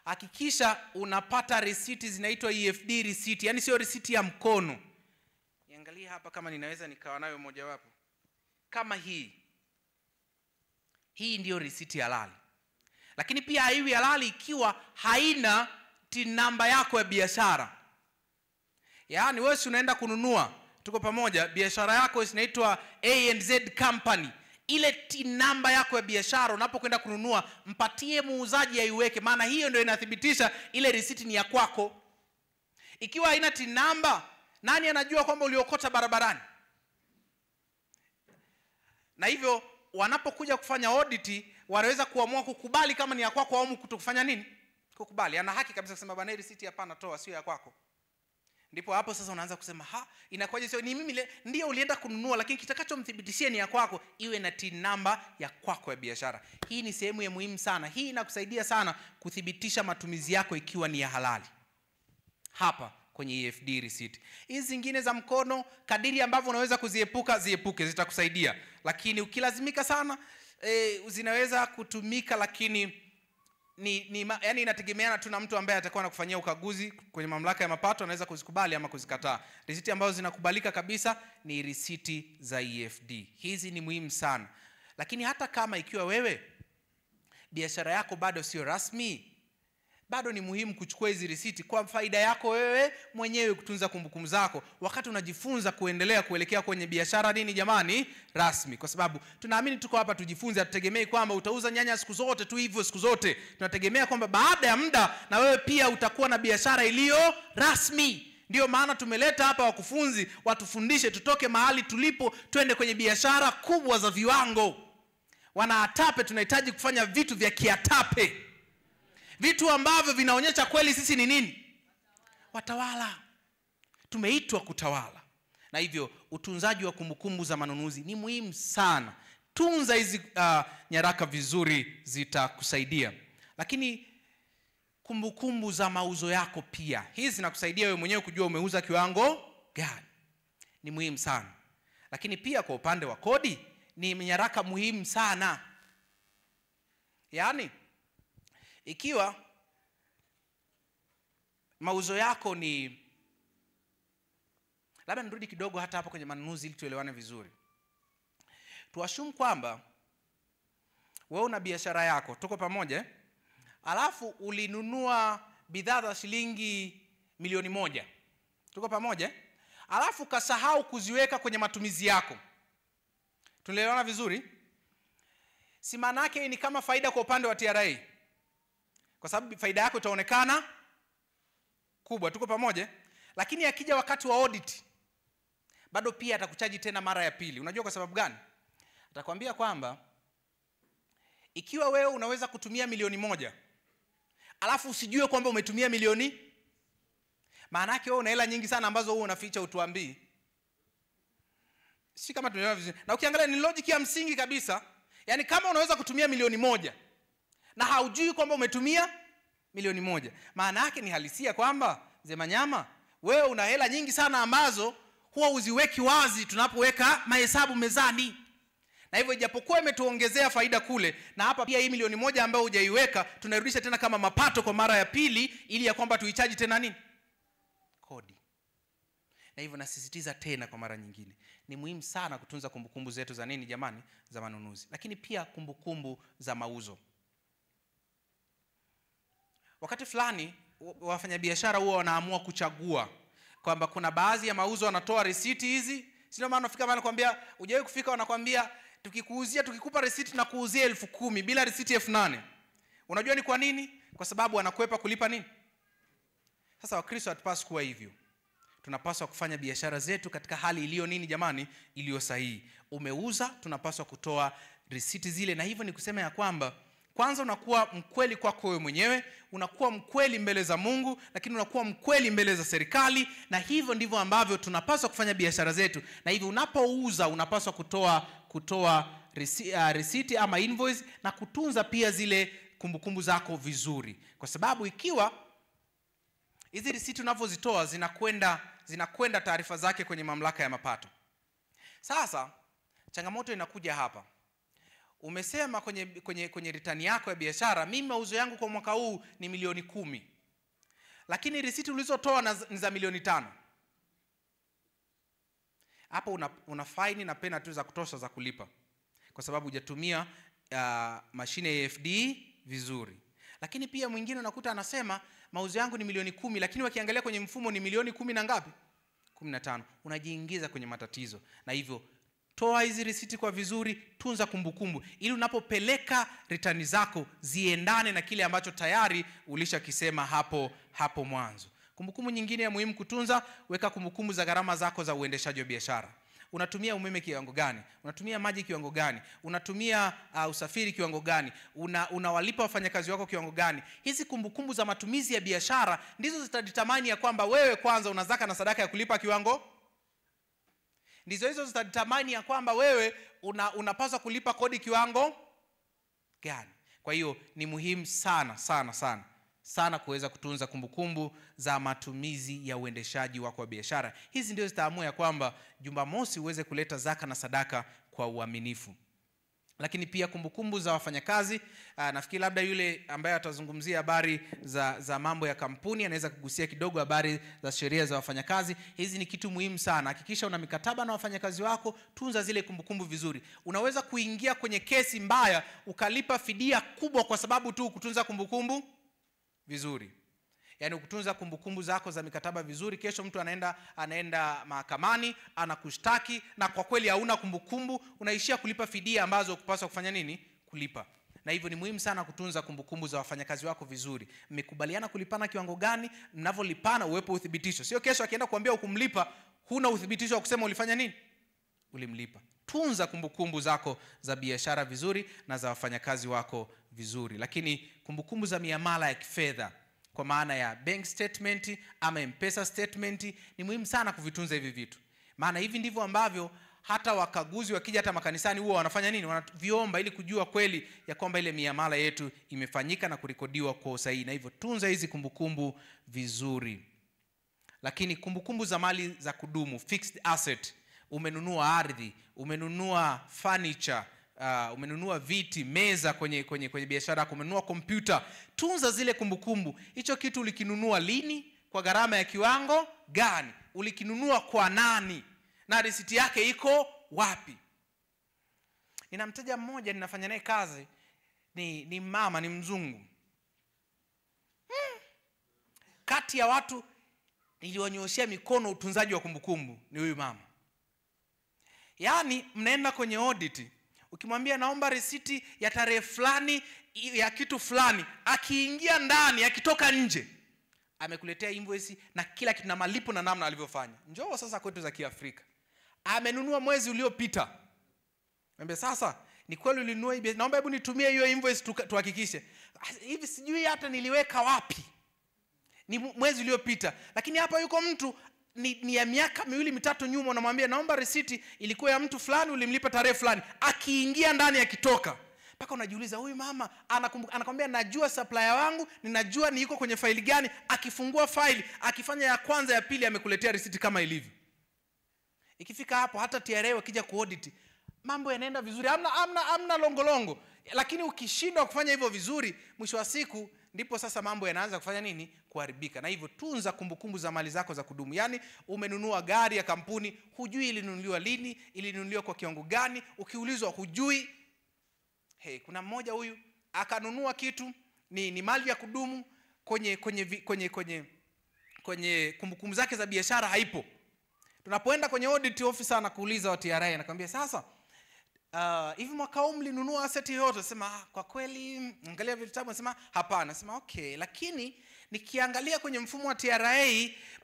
[SPEAKER 2] Hakikisha unapata risiti zinaitwa EFD receipt, yani sio risiti ya mkono. Niangalie hapa kama ninaweza nikawa nayo moja wapo. Kama hii ndio risiti halali. Lakini pia haiwi halali ikiwa haina TIN namba yako ya biashara. Yaani wewe unaenda kununua, tuko pamoja, biashara yako inaitwa A&Z company, ile TIN namba yako ya biashara unapokwenda kununua, mpatie muuzaji aiweke, maana hiyo ndio inathibitisha ile risiti ni ya kwako. Ikiwa haina TIN namba, nani anajua kwamba uliokota barabarani? Na hivyo wanapokuja kufanya audit, wanaweza kuamua kukubali kama ni ya kwako au kutokufanya nini? Kukubali, ana haki kabisa kusema bwana, risiti hapana, toa, sio ya kwako. Ndipo hapo sasa unaanza kusema inakuwaje sio ni mimi ndio ulienda kununua, lakini kitakachomthibitishia ni ya kwako, iwe na TIN number ya kwako ya biashara. Hii ni sehemu ya muhimu sana. Hii inakusaidia sana kuthibitisha matumizi yako ikiwa ni ya halali. Hapa kwenye EFD receipt. Hizi zingine za mkono, kadiri ambavyo unaweza kuziepuka, ziepuke, zitakusaidia. Lakini ukilazimika sana zinaweza kutumika, lakini yani inategemeana tu na mtu ambaye atakuwa anakufanyia ukaguzi kwenye mamlaka ya mapato, anaweza kuzikubali ama kuzikataa. Risiti ambazo zinakubalika kabisa ni risiti za EFD. Hizi ni muhimu sana. Lakini hata kama ikiwa wewe biashara yako bado sio rasmi, bado ni muhimu kuchukua hizi risiti kwa faida yako wewe mwenyewe, kutunza kumbukumbu zako wakati unajifunza kuendelea kuelekea kwenye biashara jamani, rasmi. Kwa sababu tunaamini tuko hapa tujifunze, hatutegemei kwamba utauza nyanya siku zote tu hivyo siku zote. Tunategemea kwamba baada ya muda na wewe pia utakuwa na biashara iliyo rasmi. Ndio maana tumeleta hapa wakufunzi watufundishe, tutoke mahali tulipo twende kwenye biashara kubwa za viwango. Wanaatape tunahitaji kufanya vitu vya kiatape, vitu ambavyo vinaonyesha kweli sisi ni nini? Watawala. Tumeitwa kutawala. Na hivyo utunzaji wa kumbukumbu za manunuzi ni muhimu sana. Tunza hizi nyaraka vizuri, zitakusaidia. Lakini kumbukumbu za mauzo yako pia, hizi zinakusaidia wewe mwenyewe kujua umeuza kiwango gani. Ni muhimu sana. Lakini pia kwa upande wa kodi ni nyaraka muhimu sana. Yaani ikiwa mauzo yako ni, labda nirudi kidogo hata hapa kwenye manunuzi ili tuelewane vizuri. Tuashumu kwamba wewe una biashara yako, tuko pamoja, alafu ulinunua bidhaa za shilingi milioni 1. Tuko pamoja? Alafu kasahau kuziweka kwenye matumizi yako. Tunaelewana vizuri? Si maana yake ni kama faida kwa upande wa TRA. Kwa sababu faida yako itaonekana kubwa. Tuko pamoja? Lakini akija wakati wa audit, bado pia atakuchaji tena mara ya pili. Unajua kwa sababu gani? Atakwambia kwamba ikiwa wewe unaweza kutumia milioni 1, alafu usijue kwamba umetumia milioni, maana yake wewe una hela nyingi sana ambazo wewe unaficha, utuambii. Si kama tunaelewa vizuri. Na ukiangalia ni logic ya msingi kabisa. Yaani kama unaweza kutumia milioni 1 na haujui kwamba umetumia milioni 1, maana yake ni halisia kwamba Mzee Manyama, wewe una hela nyingi sana ambazo huwa uziweki wazi tunapoweka mahesabu mezani. Na hivyo ijapokuwa imetuongezea faida kule, na hapa pia hii milioni 1 ambayo hujaiweka tunarudisha tena kama mapato kwa mara ya pili, ili ya kwamba tuichaji tena nini? Kodi. Na hivyo nasisitiza tena kwa mara nyingine, ni muhimu sana kutunza kumbukumbu zetu za nini jamani? Za manunuzi. Lakini pia kumbukumbu za mauzo. Wakati fulani wafanyabiashara huwa wanaamua kuchagua kwamba kuna baadhi ya mauzo wanatoa risiti hizi. Sio maana unafika mahali kwambia hujawahi kufika, wanakuambia tukikupa risiti na kuuzia 10,000 bila risiti 8,000. Unajua ni kwa nini? Kwa sababu wanakwepa kulipa nini? Sasa Wakristo hatupaswi kuwa hivyo. Tunapaswa kufanya biashara zetu katika hali iliyo nini jamani? Iliyo sahihi. Umeuza, tunapaswa kutoa risiti zile. Na hivyo ni kusema ya kwamba kwanza unakuwa mkweli kwako wewe mwenyewe, unakuwa mkweli mbele za Mungu, lakini unakuwa mkweli mbele za serikali. Na hivyo ndivyo ambavyo tunapaswa kufanya biashara zetu. Na hivyo unapouza unapaswa kutoa risiti ama invoice, na kutunza pia zile kumbukumbu zako vizuri. Kwa sababu ikiwa hizi risiti unavozitoa zinakwenda taarifa zake kwenye mamlaka ya mapato. Sasa changamoto inakuja hapa. Umesema kwenye return yako ya biashara, mimi mauzo yangu kwa mwaka huu ni milioni 10. Lakini risiti ulizotoa ni za milioni 5. Hapo una fine na penalty za kutosha za kulipa. Kwa sababu hujatumia mashine ya EFD vizuri. Lakini pia mwingine unakuta anasema mauzo yangu ni milioni 10, lakini wakiangalia kwenye mfumo ni milioni 10 na ngapi? 15. Unajiingiza kwenye matatizo. Na hivyo toa hizi risiti kwa vizuri, tunza kumbukumbu, ili unapopeleka return zako ziendane na kile ambacho tayari ulishakisema hapo mwanzo. Kumbukumbu nyingine ya muhimu kutunza, weka kumbukumbu za gharama zako za uendeshaji wa biashara. Unatumia umeme kiwango gani? Unatumia maji kiwango gani? Unatumia usafiri kiwango gani? Unawalipa wafanyakazi wako kiwango gani? Hizi kumbukumbu za matumizi ya biashara ndizo zitadetermine ya kwamba wewe kwanza una zaka na sadaka ya kulipa kiwango. Ndizo hizo zitadetermine ya kwamba wewe unapaswa kulipa kodi kiwango gani. Kwa hiyo ni muhimu sana kuweza kutunza kumbukumbu za matumizi ya uendeshaji wako wa biashara. Hizi ndio zitaamua ya kwamba Jumamosi uweze kuleta zaka na sadaka kwa uaminifu. Lakini pia kumbukumbu za wafanyakazi, nafikiri labda yule ambaye atazungumzia habari za mambo ya kampuni anaweza kugusia kidogo habari za sheria za wafanyakazi. Hizi ni kitu muhimu sana. Hakikisha una mikataba na wafanyakazi wako, tunza zile kumbukumbu vizuri. Unaweza kuingia kwenye kesi mbaya ukalipa fidia kubwa kwa sababu tu kutunza kumbukumbu vizuri. Yaani kutunza kumbukumbu zako za mikataba vizuri, kesho mtu anaenda mahakamani, anakushtaki na kwa kweli hauna kumbukumbu, unaishia kulipa fidia ambazo ukupaswa kufanya nini? Kulipa. Na hivyo ni muhimu sana kutunza kumbukumbu za wafanyakazi wako vizuri. Mmekubaliana kulipana kiwango gani? Mnavyolipana uwepo uthibitisho. Sio kesho akienda kuambia ukumlipa, huna uthibitisho wa kusema ulifanya nini? Ulimlipa. Tunza kumbukumbu zako za biashara vizuri na za wafanyakazi wako vizuri. Lakini kumbukumbu za miamala ya kifedha kwa maana ya bank statement ama M-Pesa statement ni muhimu sana kuvitunza hivi vitu. Maana hivi ndivyo ambavyo hata wakaguzi wakija hata makanisani huwa wanafanya nini? Wanaviomba ili kujua kweli ya kwamba ile miamala yetu imefanyika na kurekodiwa kwa usahihi. Na hivyo tunza hizi kumbukumbu vizuri. Lakini kumbukumbu za mali za kudumu, fixed asset, umenunua ardhi, umenunua furniture, umenunua viti, meza kwenye biashara yako, umenunua kompyuta, tunza zile kumbukumbu. Hicho kitu ulikinunua lini, kwa gharama ya kiwango gani, ulikinunua kwa nani, na risiti yake iko wapi? Nina mteja mmoja ninafanya naye kazi, ni mama, ni mzungu. Kati ya watu niliwanyoshia mikono utunzaji wa kumbukumbu ni huyu mama. Yaani mnaenda kwenye audit, ukimwambia naomba risiti ya tarehe fulani ya kitu fulani, akiingia ndani, akitoka nje amekuletea invoice na kila kitu na malipo na namna alivyofanya. Njoo sasa kwetu za Kiafrika. Amenunua mwezi uliopita. Mwambie sasa, ni kweli ulinunua hivi? Naomba hebu nitumie hiyo invoice tuhakikishe. Hivi sijui hata niliweka wapi. Ni mwezi uliopita. Lakini hapa yuko mtu ni ya miaka 2-3 nyuma, unamwambia naomba risiti ilikuwa ya mtu fulani, ulimlipa tarehe fulani, akiingia ndani akitoka. Paka unajiuliza huyu mama anakuambia najua supplier wangu, ninajua ni yuko kwenye faili gani, akifungua faili, akifanya ya kwanza ya pili amekuletea risiti kama ilivyo. Ikifika hapo hata TRA wakija kuaudit, mambo yanaenda vizuri, amna longolongo. Lakini ukishindwa kufanya hivyo vizuri, mwisho wa siku ndipo sasa mambo yanaanza kufanya nini? Kuharibika. Na hivyo tunza kumbukumbu za mali zako za kudumu. Yaani umenunua gari ya kampuni, hujui ilinunuliwa lini, ilinunuliwa kwa kiwango gani, ukiulizwa hujui. Kuna mmoja huyu akanunua kitu ni mali ya kudumu, kwenye kumbukumbu zake za biashara haipo. Tunapoenda kwenye audit officer anakuuliza wa TRA, anakuambia sasa hivi mwaka huu mlinunua asset yote? Sema kwa kweli, angalia vitabu, nasema hapana. Sema okay, lakini nikiangalia kwenye mfumo wa TRA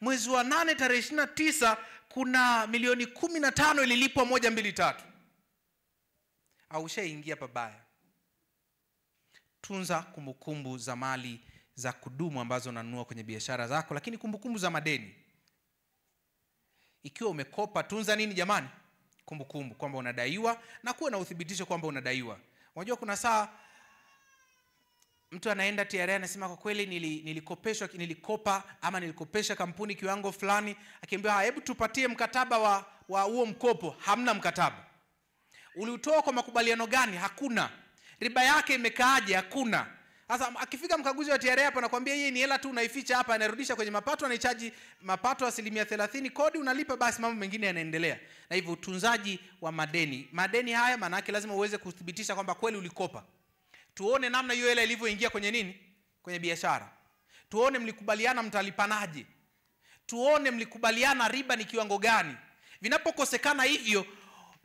[SPEAKER 2] mwezi wa 8 tarehe 29 kuna milioni 15 ililipwa 1 2 3. Au ushaingia pabaya. Tunza kumbukumbu za mali za kudumu ambazo unanunua kwenye biashara zako. Lakini kumbukumbu za madeni, ikiwa umekopa, tunza nini jamani? Kumbukumbu kwamba unadaiwa na kuwa na uthibitisho kwamba unadaiwa. Unajua kuna saa mtu anaenda TRA anasema kwa kweli nilikopa ama nilikopesha kampuni kiwango fulani, akiambiwa hebu tupatie mkataba wa huo mkopo. Hamna mkataba. Uliutoa kwa makubaliano gani? Hakuna. Riba yake imekaaje? Hakuna. Sasa akifika mkaguzi wa TRA hapa anakuambia hii ni hela tu unaificha hapa, anarudisha kwenye mapato, anaichaji mapato 30%, kodi unalipa, basi mambo mengine yanaendelea. Na hivyo utunzaji wa madeni haya maana yake lazima uweze kuthibitisha kwamba kweli ulikopa. Tuone namna hiyo hela ilivyoingia kwenye nini? Kwenye biashara. Tuone mlikubaliana mtalipanaje. Tuone mlikubaliana riba ni kiwango gani. Vinapokosekana hivyo,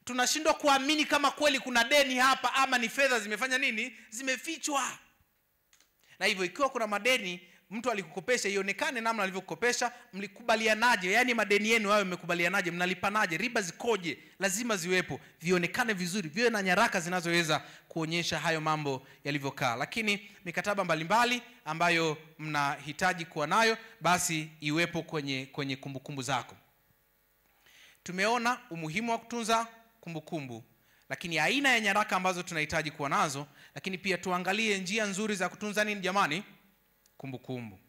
[SPEAKER 2] tunashindwa kuamini kama kweli kuna deni hapa ama ni fedha zimefanya nini? Zimefichwa. Na hivyo ikiwa kuna madeni, mtu alikukopesha, ionekane namna alivyokukopesha, mlikubalianaje, yani madeni yenu hayo mmekubalianaje, mnalipanaje, riba zikoje, lazima ziwepo, vionekane vizuri, viwe na nyaraka zinazoweza kuonyesha hayo mambo yalivyokaa. Lakini mikataba mbalimbali ambayo mnahitaji kuwa nayo, basi iwepo kwenye kumbukumbu zako. Tumeona umuhimu wa kutunza kumbukumbu, lakini aina ya nyaraka ambazo tunahitaji kuwa nazo, lakini pia tuangalie njia nzuri za kutunza nini jamani? Kumbukumbu.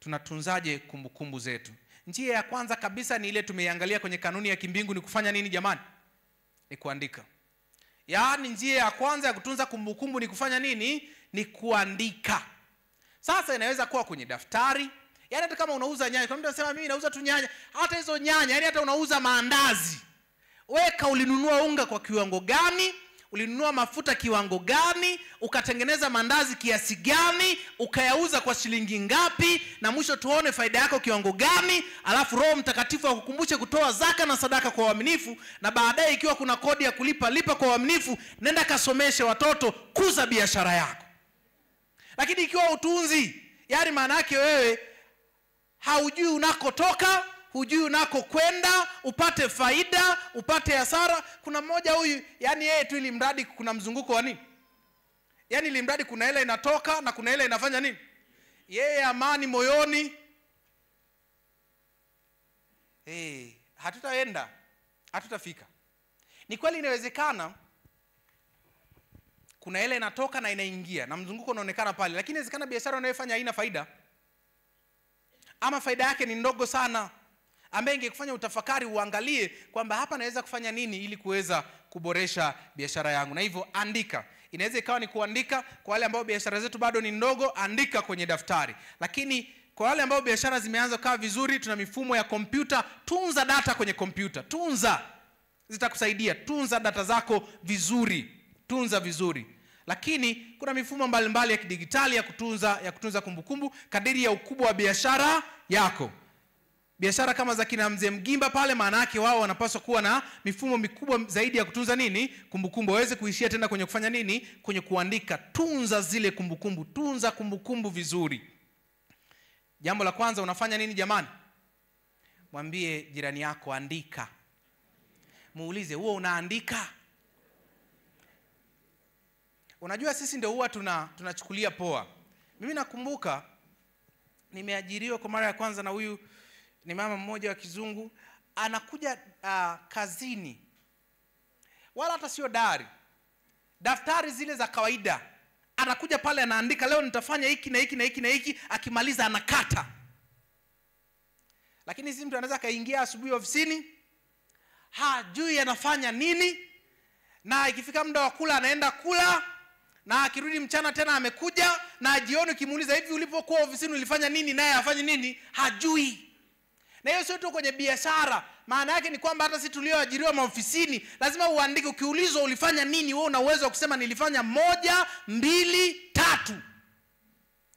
[SPEAKER 2] Tunatunzaje kumbukumbu zetu? Njia ya kwanza kabisa ni ile tumeiangalia kwenye kanuni ya kimbingu, ni kufanya nini jamani? Ni kuandika. Yaani njia ya kwanza ya kutunza kumbukumbu ni kufanya nini? Ni kuandika. Sasa inaweza kuwa kwenye daftari, yaani hata kama unauza nyanya, kwa mtu anasema mimi nauza tu nyanya, hata hizo nyanya, yaani hata unauza maandazi, weka ulinunua unga kwa kiwango gani, ulinunua mafuta kiwango gani, ukatengeneza mandazi kiasi gani, ukayauza kwa shilingi ngapi, na mwisho tuone faida yako kiwango gani. Alafu Roho Mtakatifu akukumbushe kutoa zaka na sadaka kwa uaminifu, na baadaye ikiwa kuna kodi ya kulipa, lipa kwa uaminifu, nenda kasomeshe watoto, kuza biashara yako. Lakini ikiwa utunzi, yaani maana yake wewe haujui unakotoka, hujui unako kwenda, upate faida, upate hasara. Kuna mmoja huyu, yani yeye tu ili mradi kuna mzunguko wa nini? Yani ili mradi kuna ile inatoka na kuna ile inafanya nini? Yeye amani moyoni. Hatutaenda, hatutafika. Ni kweli inawezekana kuna ile inatoka na inaingia na mzunguko unaonekana pale, lakini inawezekana biashara unayofanya haina faida, ama faida yake ni ndogo sana, ambaye ingekufanya utafakari, uangalie kwamba hapa naweza kufanya nini ili kuweza kuboresha biashara yangu. Na hivyo andika. Inaweza ikawa ni kuandika kwa wale ambao biashara zetu bado ni ndogo, andika kwenye daftari. Lakini kwa wale ambao biashara zimeanza kukaa vizuri, tuna mifumo ya kompyuta, tunza data kwenye kompyuta. Tunza, zitakusaidia. Tunza data zako vizuri, tunza vizuri. Lakini kuna mifumo mbalimbali ya kidigitali ya kutunza kumbukumbu kadiri ya ukubwa wa biashara yako. Biashara kama za kina Mzee Mgimba pale, maana yake wao wanapaswa kuwa na mifumo mikubwa zaidi ya kutunza nini? Kumbukumbu. Waweze kuishia tena kwenye kufanya nini? Kwenye kuandika. Tunza zile kumbukumbu. Tunza kumbukumbu vizuri. Jambo la kwanza unafanya nini jamani? Mwambie jirani yako andika. Muulize, huo unaandika? Unajua sisi ndio huwa tunachukulia poa. Mimi nakumbuka nimeajiriwa kwa mara ya kwanza na huyu ni mama mmoja wa kizungu, anakuja kazini, wala hata sio daftari zile za kawaida, anakuja pale anaandika, leo nitafanya hiki na hiki na hiki na hiki, akimaliza anakata. Lakini si mtu anaweza kaingia asubuhi ofisini, hajui anafanya nini, na ikifika muda wa kula anaenda kula, na akirudi mchana tena amekuja, na jioni kimuuliza hivi ulipokuwa ofisini ulifanya nini, naye afanye nini, hajui. Na hiyo sio tu kwenye biashara, maana yake ni kwamba hata sisi tulioajiriwa maofisini lazima uandike. Ukiulizwa ulifanya nini, wewe una uwezo wa kusema nilifanya 1, 2, 3.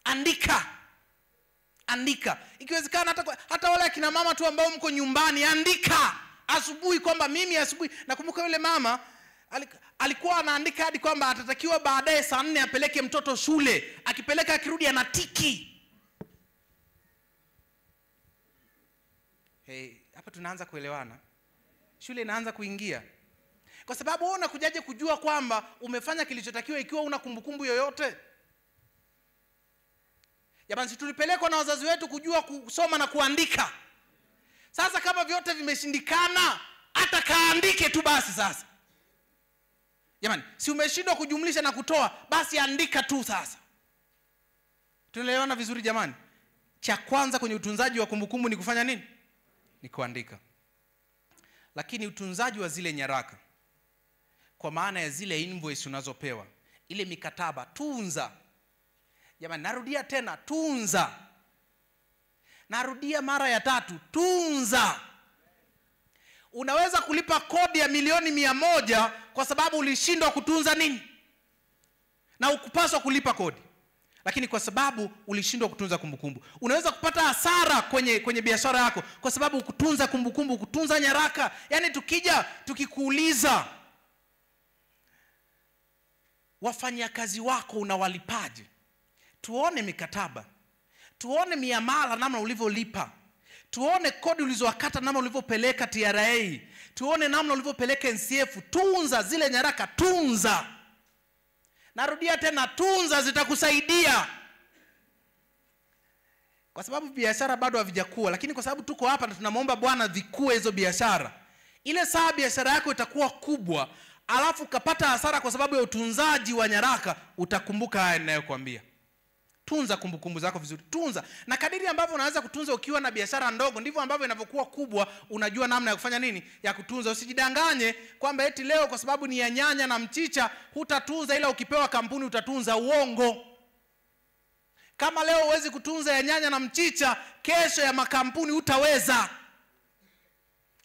[SPEAKER 2] Andika. Andika. Ikiwezekana hata wale akina mama tu ambao mko nyumbani, andika asubuhi kwamba mimi asubuhi. Nakumbuka yule mama alikuwa anaandika hadi kwamba atatakiwa baadaye saa 4 apeleke mtoto shule. Akipeleka akirudi anatiki. Hapa tunaanza kuelewana. Shule inaanza kuingia. Kwa sababu wewe unakujaje kujua kwamba umefanya kilichotakiwa ikiwa una kumbukumbu yoyote? Jamani, si tulipelekwa na wazazi wetu kujua kusoma na kuandika. Sasa kama vyote vimeshindikana, hata kaandike tu basi sasa. Jamani, si umeshindwa kujumlisha na kutoa, basi andika tu sasa. Tunaelewana vizuri jamani? Cha kwanza kwenye utunzaji wa kumbukumbu ni kufanya nini? Ni kuandika. Lakini utunzaji wa zile nyaraka, kwa maana ya zile invoice unazopewa, ile mikataba, tunza. Jamani, narudia tena, tunza. Narudia mara ya 3, tunza. Unaweza kulipa kodi ya milioni 100 kwa sababu ulishindwa kutunza nini? Na ukupaswa kulipa kodi, lakini kwa sababu ulishindwa kutunza kumbukumbu. Unaweza kupata hasara kwenye biashara yako kwa sababu kutunza kumbukumbu, kutunza nyaraka. Yaani tukikuuliza wafanyakazi wako unawalipaje, tuone mikataba, tuone miamala namna ulivyolipa, tuone kodi ulizowakata namna ulivyopeleka TRA, tuone namna ulivyopeleka NCF. Tunza zile nyaraka, tunza. Narudia tena, tunza, zitakusaidia. Kwa sababu biashara bado havijakuwa, lakini kwa sababu tuko hapa na tunamwomba Bwana vikue hizo biashara. Ile saa biashara yako itakuwa kubwa, alafu ukapata hasara kwa sababu ya utunzaji wa nyaraka, utakumbuka haya ninayokuambia. Tunza kumbukumbu zako vizuri, tunza. Na kadiri ambavyo unaweza kutunza ukiwa na biashara ndogo, ndivyo ambavyo inavyokuwa kubwa, unajua namna ya kufanya nini? Ya kutunza. Usijidanganye kwamba eti leo kwa sababu ni ya nyanya na mchicha hutatunza, ila ukipewa kampuni utatunza. Uongo. Kama leo huwezi kutunza ya nyanya na mchicha, kesho ya makampuni hutaweza.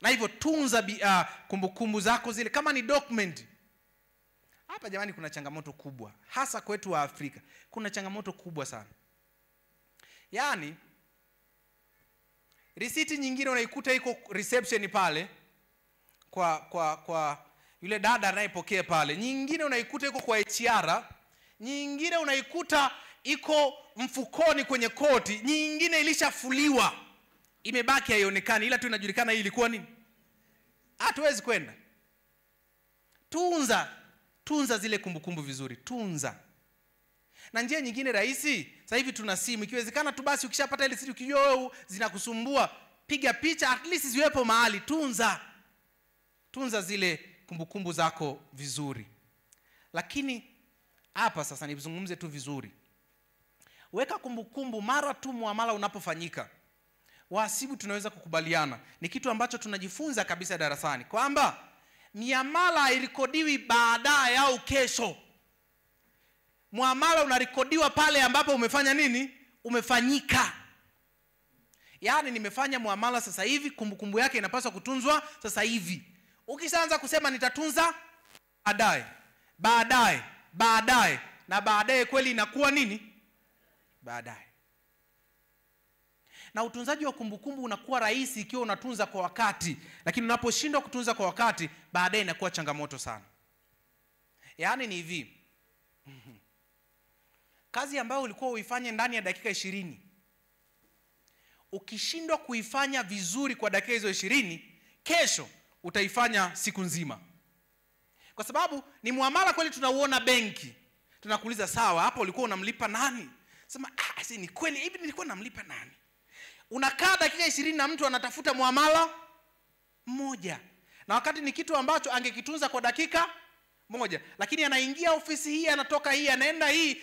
[SPEAKER 2] Na hivyo tunza kumbukumbu zako zile. Kama ni document. Hapa jamani kuna changamoto kubwa, hasa kwetu wa Afrika. Kuna changamoto kubwa sana. Yaani risiti nyingine unaikuta iko reception pale kwa yule dada anayepokea pale. Nyingine unaikuta iko kwa HR. Nyingine unaikuta iko mfukoni kwenye koti. Nyingine ilishafuliwa, imebaki haionekani, ila tu inajulikana hii ilikuwa nini. Hatuwezi kwenda. Tunza zile kumbukumbu vizuri, tunza. Na njia nyingine rahisi, sasa hivi tuna simu. Ikiwezekana tu basi ukishapata ile simu ukijua zinakusumbua, piga picha, at least ziwepo mahali. Tunza zile kumbukumbu zako vizuri. Lakini hapa sasa nizungumze tu vizuri. Weka kumbukumbu mara tu muamala unapofanyika. Wahasibu tunaweza kukubaliana, ni kitu ambacho tunajifunza kabisa darasani, kwamba miamala hairekodiwi baadaye au kesho. Muamala unarekodiwa pale ambapo umefanya nini? Umefanyika. Yaani nimefanya muamala sasa hivi, kumbukumbu yake inapaswa kutunzwa sasa hivi. Ukishaanza kusema nitatunza baadaye, na baadaye kweli inakuwa nini? Baadaye. Na utunzaji wa kumbukumbu unakuwa rahisi ikiwa unatunza kwa wakati, lakini unaposhindwa kutunza kwa wakati, baadaye inakuwa changamoto sana. Yaani ni hivi. Kazi ambayo ulikuwa uifanye ndani ya dakika 20, ukishindwa kuifanya vizuri kwa dakika hizo 20, kesho utaifanya siku nzima. Kwa sababu ni muamala kweli tunauona benki. Tunakuuliza sawa, hapa ulikuwa unamlipa nani? Sema si ni kweli hivi nilikuwa namlipa nani? Unakaa dakika 20 na mtu anatafuta muamala mmoja. Na wakati ni kitu ambacho angekitunza kwa dakika moja, lakini anaingia ofisi hii, anatoka hii, anaenda hii,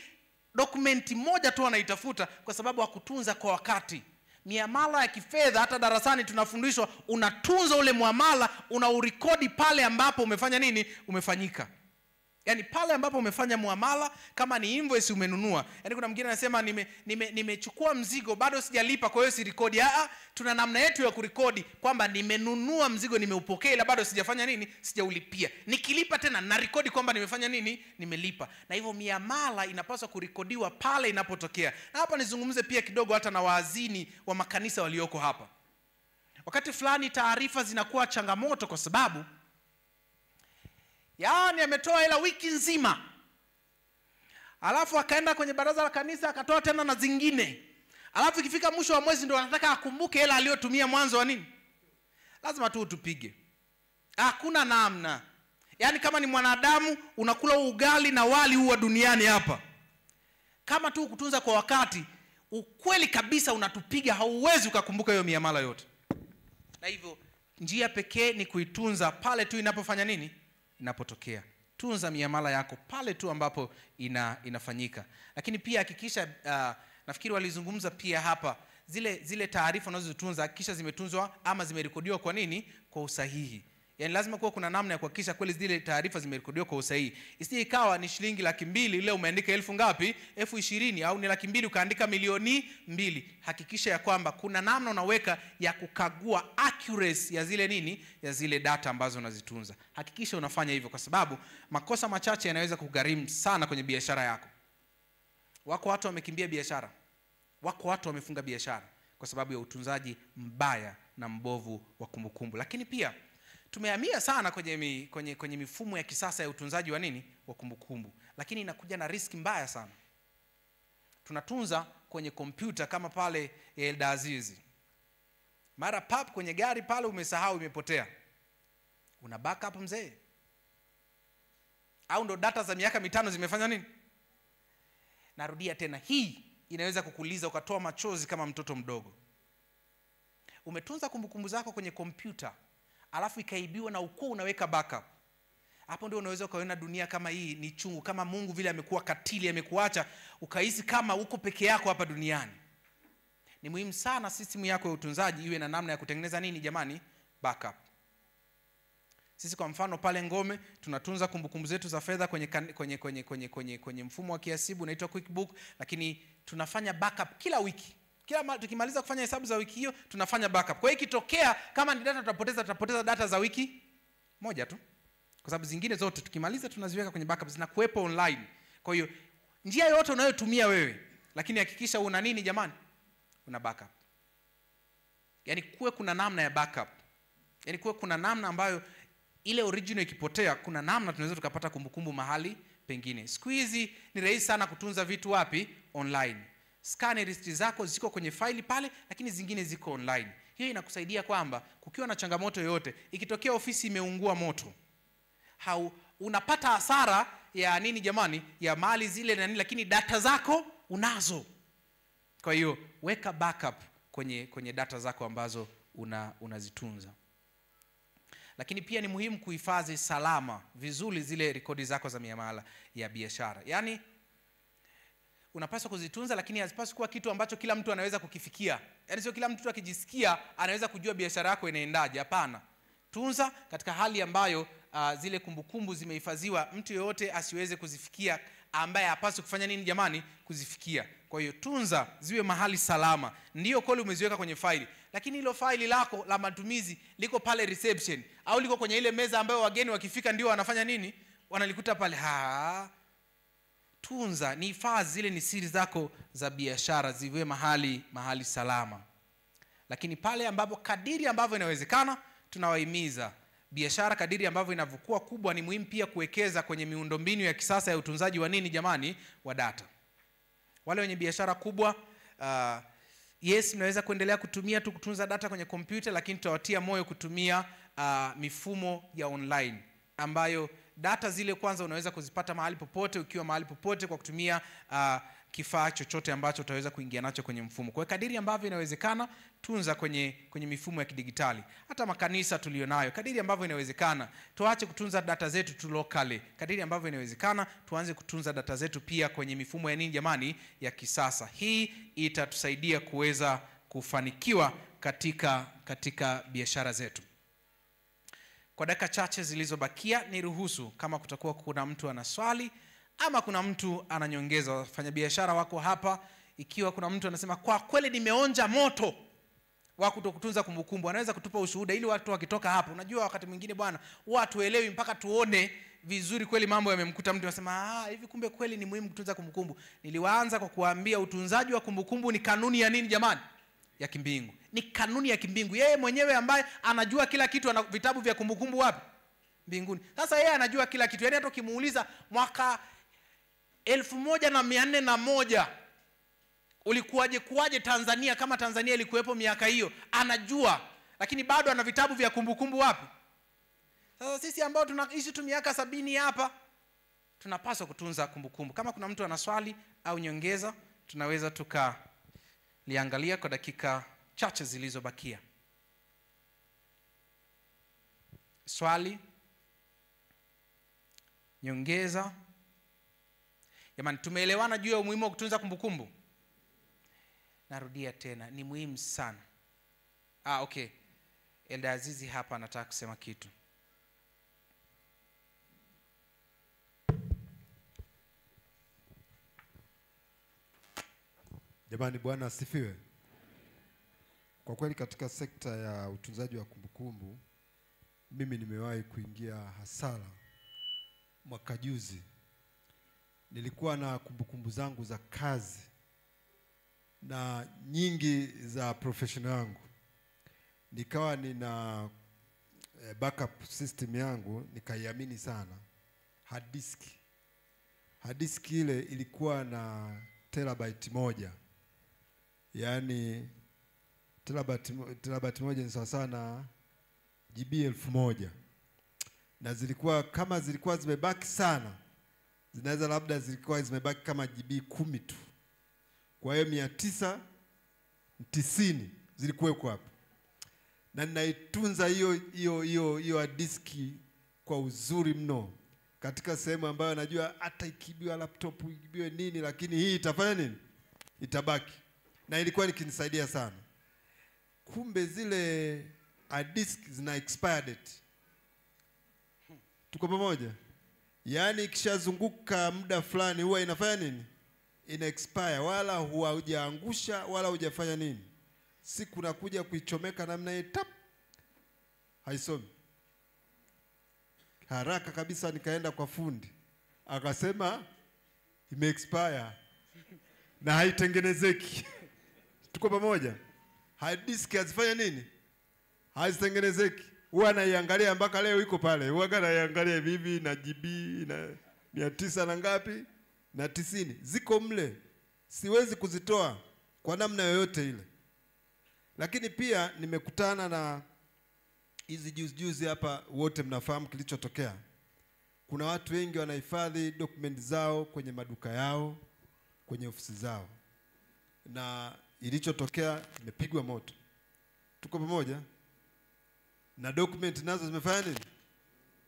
[SPEAKER 2] dokumenti moja tu anaitafuta kwa sababu hakutunza kwa wakati. Miamala ya kifedha hata darasani tunafundishwa unatunza ule muamala, unaurekodi pale ambapo umefanya nini? Umefanyika. Yaani pale ambapo umefanya muamala, kama ni invoice umenunua. Yaani kuna mwingine anasema nimechukua mzigo bado sijalipa kwa hiyo si rekodi. Tuna namna yetu ya kurekodi kwamba nimenunua mzigo, nimeupokea, ila bado sijafanya nini? Sijaulipia. Nikilipa tena na rekodi kwamba nimefanya nini? Nimelipa. Na hivyo miamala inapaswa kurekodiwa pale inapotokea. Na hapa nizungumze pia kidogo hata na waazini wa makanisa walioko hapa. Wakati fulani taarifa zinakuwa changamoto kwa sababu yaani ametoa hela wiki nzima, alafu akaenda kwenye baraza la kanisa akatoa tena na zingine, alafu ikifika mwisho wa mwezi ndio anataka akumbuke hela aliyotumia mwanzo wa nini. Lazima tu utupige, hakuna namna. Yaani kama ni mwanadamu unakula ugali na wali huwa duniani hapa, kama tu kutunza kwa wakati, ukweli kabisa unatupiga, hauwezi ukakumbuka hiyo miamala yote. Na hivyo njia pekee ni kuitunza pale tu inapofanya nini? Inapotokea. Tunza miamala yako pale tu ambapo inafanyika. Lakini pia hakikisha, nafikiri walizungumza pia hapa, zile taarifa unazozitunza hakikisha zimetunzwa ama zimerekodiwa kwa nini? Kwa usahihi. Yaani lazima kuwa kuna namna ya kuhakikisha kweli zile taarifa zimerekodiwa kwa usahihi. Isije ikawa ni shilingi 200,000 leo umeandika 1000 ngapi? 20,000, au ni 200,000 ukaandika 2,000,000. Hakikisha ya kwamba kuna namna unaweka ya kukagua accuracy ya zile nini? Ya zile data ambazo unazitunza. Hakikisha unafanya hivyo kwa sababu makosa machache yanaweza kugharimu sana kwenye biashara yako. Wako watu wamekimbia biashara. Wako watu wamefunga biashara kwa sababu ya utunzaji mbaya na mbovu wa kumbukumbu. Lakini pia tumehamia sana kwenye mifumo ya kisasa ya utunzaji wa nini? Wa kumbukumbu. Lakini inakuja na riski mbaya sana. Tunatunza kwenye kompyuta kama pale ya Elda Azizi. Mara pap kwenye gari pale umesahau, imepotea. Una backup mzee? Au ndo data za miaka 5 zimefanya nini? Narudia tena, hii inaweza kukuliza ukatoa machozi kama mtoto mdogo. Umetunza kumbukumbu zako kwenye kompyuta, alafu ikaibiwa na ukoo unaweka backup. Hapo ndio unaweza ukaona dunia kama hii ni chungu, kama Mungu vile amekuwa katili, amekuacha ukahisi kama uko peke yako hapa duniani. Ni muhimu sana system yako ya utunzaji iwe na namna ya kutengeneza nini jamani? Backup. Sisi kwa mfano pale Ngome tunatunza kumbukumbu zetu za fedha kwenye mfumo wa kihasibu unaitwa QuickBook, lakini tunafanya backup kila wiki. Tukimaliza kufanya hesabu za wiki hiyo tunafanya backup. Kwa hiyo ikitokea kama ni data tutapoteza data za wiki moja tu. Kwa sababu zingine zote tukimaliza tunaziweka kwenye backup, zinakuwepo online. Kwa hiyo njia yote unayotumia wewe, lakini hakikisha una nini jamani? Una backup. Yaani kuwe kuna namna ya backup. Yaani kuwe kuna namna ambayo ile original ikipotea, kuna namna tunaweza tukapata kumbukumbu mahali pengine. Siku hizi ni rahisi sana kutunza vitu wapi? Online. Scan list zako ziko kwenye faili pale, lakini zingine ziko online. Hiyo inakusaidia kwamba kukiwa na changamoto yoyote, ikitokea ofisi imeungua moto, unapata hasara ya nini jamani? Ya mali zile na nini, lakini data zako unazo. Kwa hiyo weka backup kwenye data zako ambazo unazitunza. Lakini pia ni muhimu kuhifadhi salama vizuri zile rekodi zako za miamala ya biashara. Yaani unapaswa kuzitunza, lakini hazipaswi kuwa kitu ambacho kila mtu anaweza kukifikia. Yaani sio kila mtu akijisikia anaweza kujua biashara yako inaendaje. Hapana. Tunza katika hali ambayo zile kumbukumbu zimehifadhiwa, mtu yeyote asiweze kuzifikia ambaye hapaswi kufanya nini jamani? Kuzifikia. Kwa hiyo tunza ziwe mahali salama. Ndio kole umeziweka kwenye faili, lakini hilo faili lako la matumizi liko pale reception au liko kwenye ile meza ambayo wageni wakifika ndio wanafanya nini? Wanalikuta pale. Tunza, ni hifadhi zile, ni siri zako za biashara, ziwe mahali salama. Lakini pale ambapo kadiri ambavyo inawezekana, tunawahimiza biashara kadiri ambavyo inavyokuwa kubwa, ni muhimu pia kuwekeza kwenye miundombinu ya kisasa ya utunzaji wa nini jamani? Wa data. Wale wenye biashara kubwa, yes, mnaweza kuendelea kutunza data kwenye kompyuta, lakini tutawatia moyo kutumia mifumo ya online ambayo data zile kwanza unaweza kuzipata mahali popote, ukiwa mahali popote, kwa kutumia kifaa chochote ambacho utaweza kuingia nacho kwenye mfumo. Kwa kadiri ambavyo inawezekana, tunza kwenye mifumo ya kidigitali. Hata makanisa tulionayo, kadiri ambavyo inawezekana, tuache kutunza data zetu tu locally. Kadiri ambavyo inawezekana, tuanze kutunza data zetu pia kwenye mifumo ya nini jamani? Ya kisasa. Hii itatusaidia kuweza kufanikiwa katika biashara zetu. Kwa dakika chache zilizobakia, niruhusu kama kutakuwa kuna mtu ana swali ama kuna mtu ananyongeza. Wafanya biashara wako hapa, ikiwa kuna mtu anasema kwa kweli nimeonja moto wa kutokutunza kumbukumbu, anaweza kutupa ushuhuda ili watu wakitoka hapa. Unajua wakati mwingine bwana, watu waelewi mpaka tuone vizuri kweli mambo yamemkuta mtu anasema hivi kumbe kweli ni muhimu kutunza kumbukumbu. Niliwaanza kwa kuambia utunzaji wa kumbukumbu ni kanuni ya nini jamani? Ya kimbingu. Ni kanuni ya kimbingu. Yeye mwenyewe ambaye anajua kila kitu, ana vitabu vya kumbukumbu wapi? Mbinguni. Sasa yeye anajua kila kitu. Yaani hata ukimuuliza mwaka 1401 kuwaje Tanzania, kama Tanzania ilikuwepo miaka hiyo, anajua, lakini bado ana vitabu vya kumbukumbu wapi? Sasa sisi ambao tunaishi tu miaka 70 hapa, tunapaswa kutunza kumbukumbu. Kama kuna mtu ana swali au nyongeza, tunaweza liangalia kwa dakika chache zilizobakia. Swali, nyongeza. Jamani, tumeelewana juu ya umuhimu wa kutunza kumbukumbu? Narudia tena, ni muhimu sana. Okay. Elda Azizi hapa anataka kusema kitu.
[SPEAKER 3] Jamani, Bwana asifiwe. Kwa kweli katika sekta ya utunzaji wa kumbukumbu, mimi nimewahi kuingia hasara. Mwaka juzi nilikuwa na kumbukumbu zangu za kazi na nyingi za professional yangu. Nikawa nina backup system yangu, nikaiamini sana. Hard disk ile ilikuwa na terabyte 1. yaani terabati moja ni sawa na GB 1000, na zilikuwa zimebaki sana, zinaweza labda zilikuwa zimebaki kama GB 10 tu. Kwa hiyo 990 zilikuweko hapo, na ninaitunza hiyo diski kwa uzuri mno, katika sehemu ambayo najua hata ikibiwa laptop, ikibiwe nini, lakini hii itafanya nini, itabaki. Na ilikuwa nikinisaidia sana. Kumbe zile disk zina expire date. Tuko pamoja? Yaani ikishazunguka muda fulani huwa inafanya nini, ina expire, wala hujaangusha wala hujafanya nini. Siku nakuja kuichomeka namna hii, tap, haisomi. Haraka kabisa nikaenda kwa fundi, akasema ime expire na haitengenezeki. Tuko pamoja? Hard disk hazifanya nini, hazitengenezeki. Huwa naiangalia mpaka leo iko pale, huwa naiangalia hivi na GB na 900 na ngapi na 90 ziko mle, siwezi kuzitoa kwa namna yoyote ile. Lakini pia nimekutana na hizi juzi hapa, wote mnafahamu kilichotokea. Kuna watu wengi wanahifadhi document zao kwenye maduka yao, kwenye ofisi zao, na ilichotokea imepigwa moto. Tuko pamoja? Na document nazo zimefanya nini,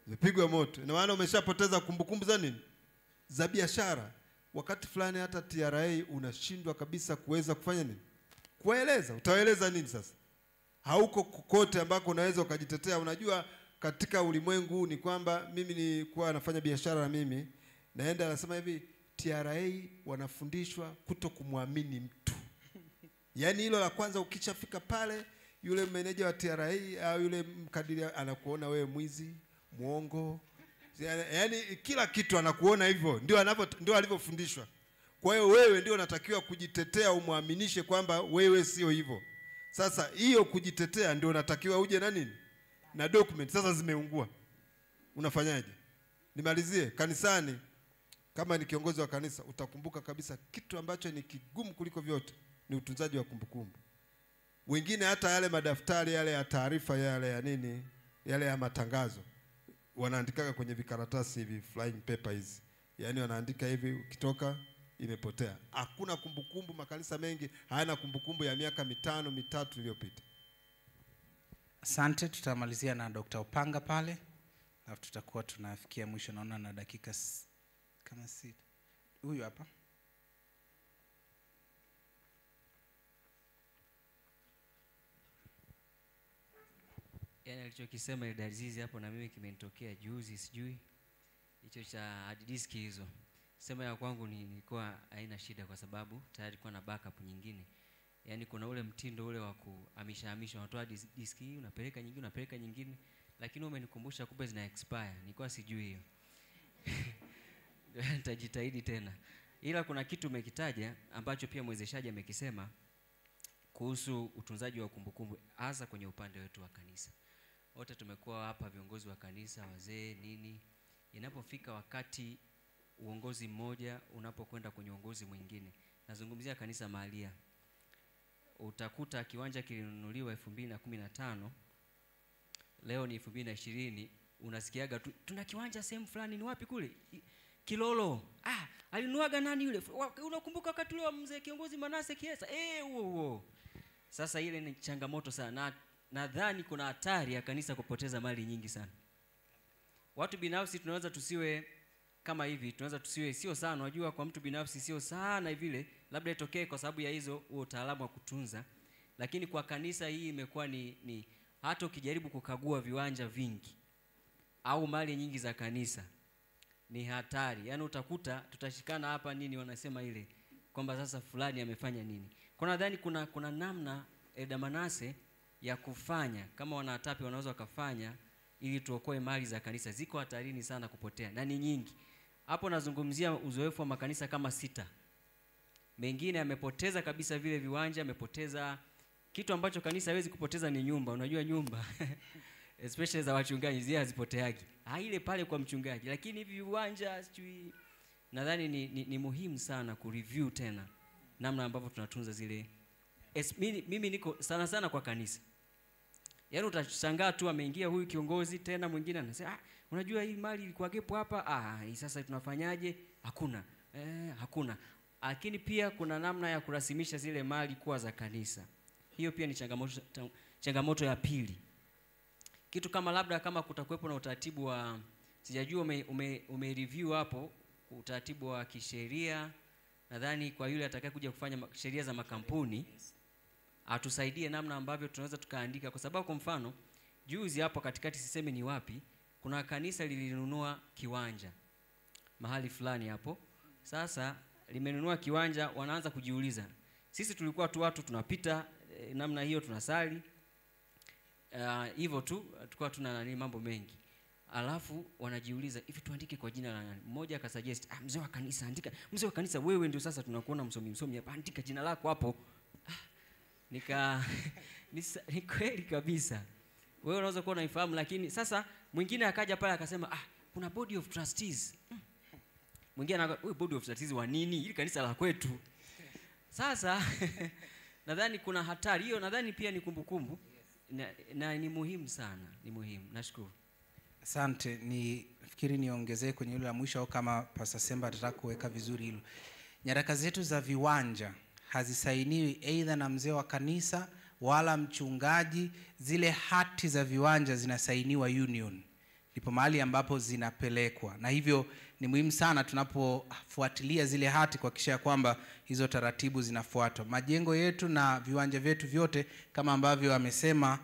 [SPEAKER 3] zimepigwa moto. Ina maana umeshapoteza kumbukumbu za nini, za biashara. Wakati fulani hata TRA unashindwa kabisa kuweza kufanya nini, kueleza. Utaeleza nini sasa? Hauko kokote ambako unaweza ukajitetea. Unajua katika ulimwengu ni kwamba mimi nilikuwa nafanya biashara, na mimi naenda nasema hivi, TRA wanafundishwa kuto kumwamini mtu. Yaani hilo la kwanza, ukishafika pale, yule meneja wa TRA au yule mkadiri anakuona wewe mwizi, muongo. Yaani kila kitu anakuona hivyo, ndio alivyofundishwa. Kwa hiyo wewe ndio unatakiwa kujitetea, umwaminishe kwamba wewe sio hivyo. Sasa hiyo kujitetea ndio unatakiwa uje na nini, na document. Sasa zimeungua, unafanyaje? Nimalizie kanisani. Kama ni kiongozi wa kanisa, utakumbuka kabisa kitu ambacho ni kigumu kuliko vyote ni utunzaji wa kumbukumbu. Wengine hata yale madaftari yale ya taarifa yale ya nini, yale ya matangazo, wanaandikaga kwenye vikaratasi hivi, flying paper hizi. Yaani wanaandika hivi, ukitoka imepotea. Hakuna kumbukumbu. Makanisa mengi hayana kumbukumbu ya miaka 5-3 iliyopita.
[SPEAKER 1] Asante. Tutamalizia na Dr. Upanga pale, alafu tutakuwa tunafikia mwisho, naona na dakika kama 6. Huyu hapa.
[SPEAKER 4] Yaani alichokisema ile Azizi hapo na mimi kimenitokea juzi, sijui hicho cha hard disk hizo. Sema ya kwangu nilikuwa haina shida kwa sababu tayari kwa na backup nyingine. Yaani kuna ule mtindo ule wa kuhamisha, unatoa disk hii unapeleka nyingine, lakini umenikumbusha kumbe zina expire. Nilikuwa sijui hiyo. Nitajitahidi tena. Ila kuna kitu umekitaja ambacho pia mwezeshaji amekisema kuhusu utunzaji wa kumbukumbu, hasa kwenye upande wetu wa kanisa. Wote tumekuwa hapa viongozi wa kanisa, wazee nini, inapofika wakati uongozi mmoja unapokwenda kwenye uongozi mwingine, nazungumzia kanisa mahalia, utakuta kiwanja kilinunuliwa 2015, leo ni 2020, unasikiaga tuna kiwanja sehemu fulani. Ni wapi kule? Kilolo. Alinuaga nani yule? Unakumbuka wakati ule wa mzee kiongozi Manase Kiesa? Huo. Sasa ile ni changamoto sana. Nadhani kuna hatari ya kanisa kupoteza mali nyingi sana. Watu binafsi tunaweza tusiwe kama hivi, tunaweza tusiwe sio sana. Unajua kwa mtu binafsi sio sana vile, labda itokee kwa sababu ya huo utaalamu wa kutunza. Lakini kwa kanisa hii imekuwa ni hata ukijaribu kukagua viwanja vingi au mali nyingi za kanisa ni hatari. Yaani utakuta tutashikana hapa nini wanasema ile kwamba sasa fulani amefanya nini. Kwa nadhani kuna namna Manase ya kufanya kama wanatapi wanaweza wakafanya ili tuokoe mali za kanisa. Ziko hatarini sana kupotea na ni nyingi. Hapo nazungumzia uzoefu wa makanisa kama 6. Mengine yamepoteza kabisa vile viwanja, yamepoteza kitu ambacho kanisa hawezi kupoteza ni nyumba. Unajua nyumba especially za wachungaji zile hazipoteagi. Ile pale kwa mchungaji. Lakini hivi viwanja sijui, nadhani ni muhimu sana kureview tena namna ambavyo tunatunza zile mimi niko sana sana kwa kanisa. Yaani utashangaa tu ameingia huyu kiongozi, tena mwingine anasema unajua hii mali ilikuwa gepo hapa, hii sasa tunafanyaje? Hakuna. Hakuna. Lakini pia kuna namna ya kurasimisha zile mali kuwa za kanisa. Hiyo pia ni changamoto ya pili. Kitu kama labda kama kutakuwepo na utaratibu wa, sijajua ume review hapo utaratibu wa kisheria, nadhani kwa yule atakaye kuja kufanya sheria za makampuni atusaidie namna ambavyo tunaweza tukaandika, kwa sababu kwa mfano juzi hapo katikati, sisemi ni wapi, kuna kanisa lilinunua kiwanja mahali fulani hapo. Sasa limenunua kiwanja, wanaanza kujiuliza, sisi tulikuwa tu watu tunapita namna hiyo tunasali hivyo tu, tulikuwa tuna mambo mengi, alafu wanajiuliza hivi tuandike kwa jina la nani? Mmoja akasuggest, mzee wa kanisa, andika mzee wa kanisa, wewe ndio sasa tunakuona msomi hapa, andika jina lako hapo. Ni kweli kabisa, wewe unaweza kuwa unaifahamu, lakini sasa mwingine akaja pale akasema kuna board of trustees. Mwingine wewe board of trustees wa nini? Hili kanisa la kwetu. Sasa nadhani kuna hatari hiyo, nadhani pia ni kumbukumbu na ni muhimu sana, ni muhimu. Nashukuru.
[SPEAKER 1] Asante. Nafikiri niongezee kwenye hilo la mwisho, au kama Pastor Semba atataka kuweka vizuri hilo. Nyaraka zetu za viwanja hazisainiwi aidha na mzee wa kanisa wala mchungaji. Zile hati za viwanja zinasainiwa union, ndipo mahali ambapo zinapelekwa, na hivyo ni muhimu sana tunapofuatilia zile hati kuhakikisha kwamba hizo taratibu zinafuatwa. Majengo yetu na viwanja vyetu vyote kama ambavyo amesema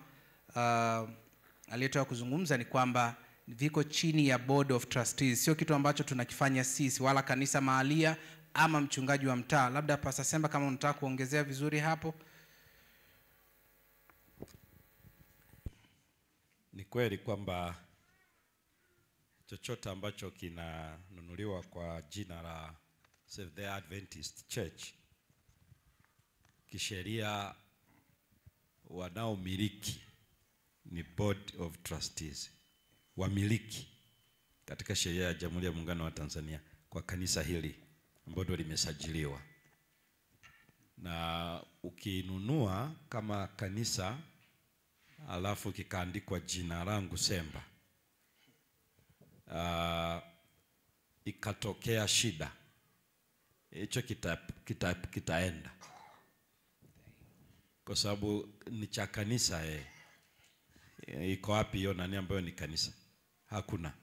[SPEAKER 1] aliyetoa kuzungumza ni kwamba viko chini ya board of trustees. Sio kitu ambacho tunakifanya sisi wala kanisa mahalia ama mchungaji wa mtaa. Labda Pastor Semba kama unataka kuongezea vizuri hapo.
[SPEAKER 5] Ni kweli kwamba chochote ambacho kinanunuliwa kwa jina la Seventh-day Adventist Church, kisheria wanaomiliki ni board of trustees, wamiliki katika sheria ya Jamhuri ya Muungano wa Tanzania kwa kanisa hili ambalo limesajiliwa. Na ukinunua kama kanisa alafu kikaandikwa jina langu Semba, ikatokea shida, hicho kitaenda kwa sababu ni cha kanisa. Iko wapi hiyo nani ambayo ni kanisa? Hakuna.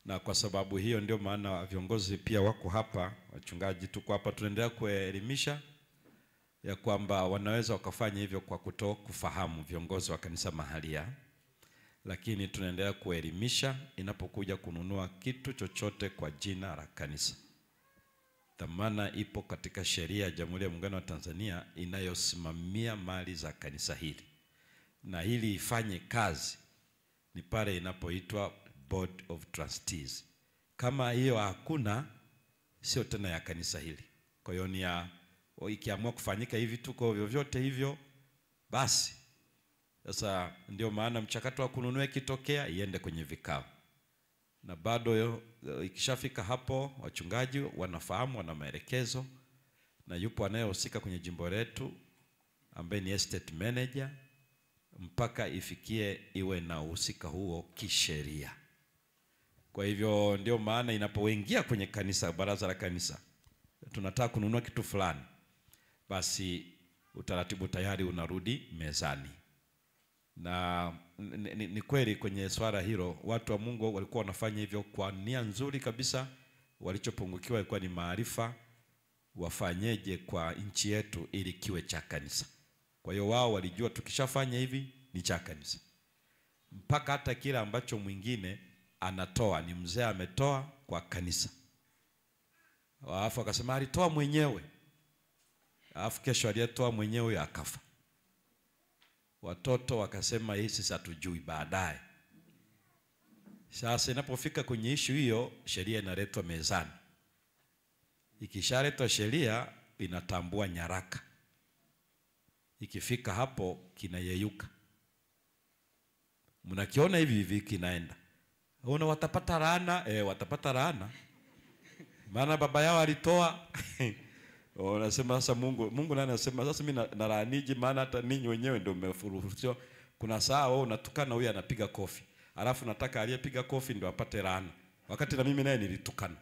[SPEAKER 5] Na kwa sababu hiyo ndio maana viongozi pia wako hapa, wachungaji tuko hapa, tunaendelea kuelimisha ya kwamba wanaweza wakafanya hivyo kwa kufahamu viongozi wa kanisa mahalia, lakini tunaendelea kuelimisha inapokuja kununua kitu chochote kwa jina la kanisa. Dhamana ipo katika sheria ya Jamhuri ya Muungano wa Tanzania inayosimamia mali za kanisa hili, na hili ifanye kazi ni pale inapoitwa board of trustees. Kama hiyo hakuna, sio tena ya kanisa hili. Kwa hiyo ni ikiamua kufanyika hivi tuko vyovyote hivyo, basi sasa ndio maana mchakato wa kununua kitokea iende kwenye vikao, na bado ikishafika hapo wachungaji wanafahamu, wana maelekezo, na yupo anayehusika kwenye jimbo letu ambaye ni estate manager, mpaka ifikie iwe na uhusika huo kisheria. Kwa hivyo ndio maana inapoingia kwenye kanisa, baraza la kanisa, tunataka kununua kitu fulani, basi utaratibu tayari unarudi mezani. Na ni kweli kwenye swala hilo watu wa Mungu walikuwa wanafanya hivyo kwa nia nzuri kabisa. Walichopungukiwa ilikuwa ni maarifa, wafanyeje kwa nchi yetu ili kiwe cha kanisa. Kwa hiyo wao walijua tukishafanya hivi ni cha kanisa, mpaka hata kile ambacho mwingine anatoa ni mzee ametoa kwa kanisa, alafu akasema alitoa mwenyewe, alafu kesho aliyetoa mwenyewe akafa. Watoto wakasema hii sisi hatujui. Baadaye sasa inapofika kwenye issue hiyo, sheria inaletwa mezani. Ikishaletwa sheria inatambua nyaraka, ikifika hapo kinayeyuka. Mnakiona hivi kinaenda. Una watapata laana, watapata laana. Maana baba yao alitoa Unasema sasa Mungu naye anasema sasa mimi nalaaniji, maana hata ninyi wenyewe ndio mmefuruhusiwa. Kuna saa wewe unatukana, huyu anapiga kofi, alafu nataka aliyepiga kofi ndio apate laana, wakati na mimi naye nilitukana.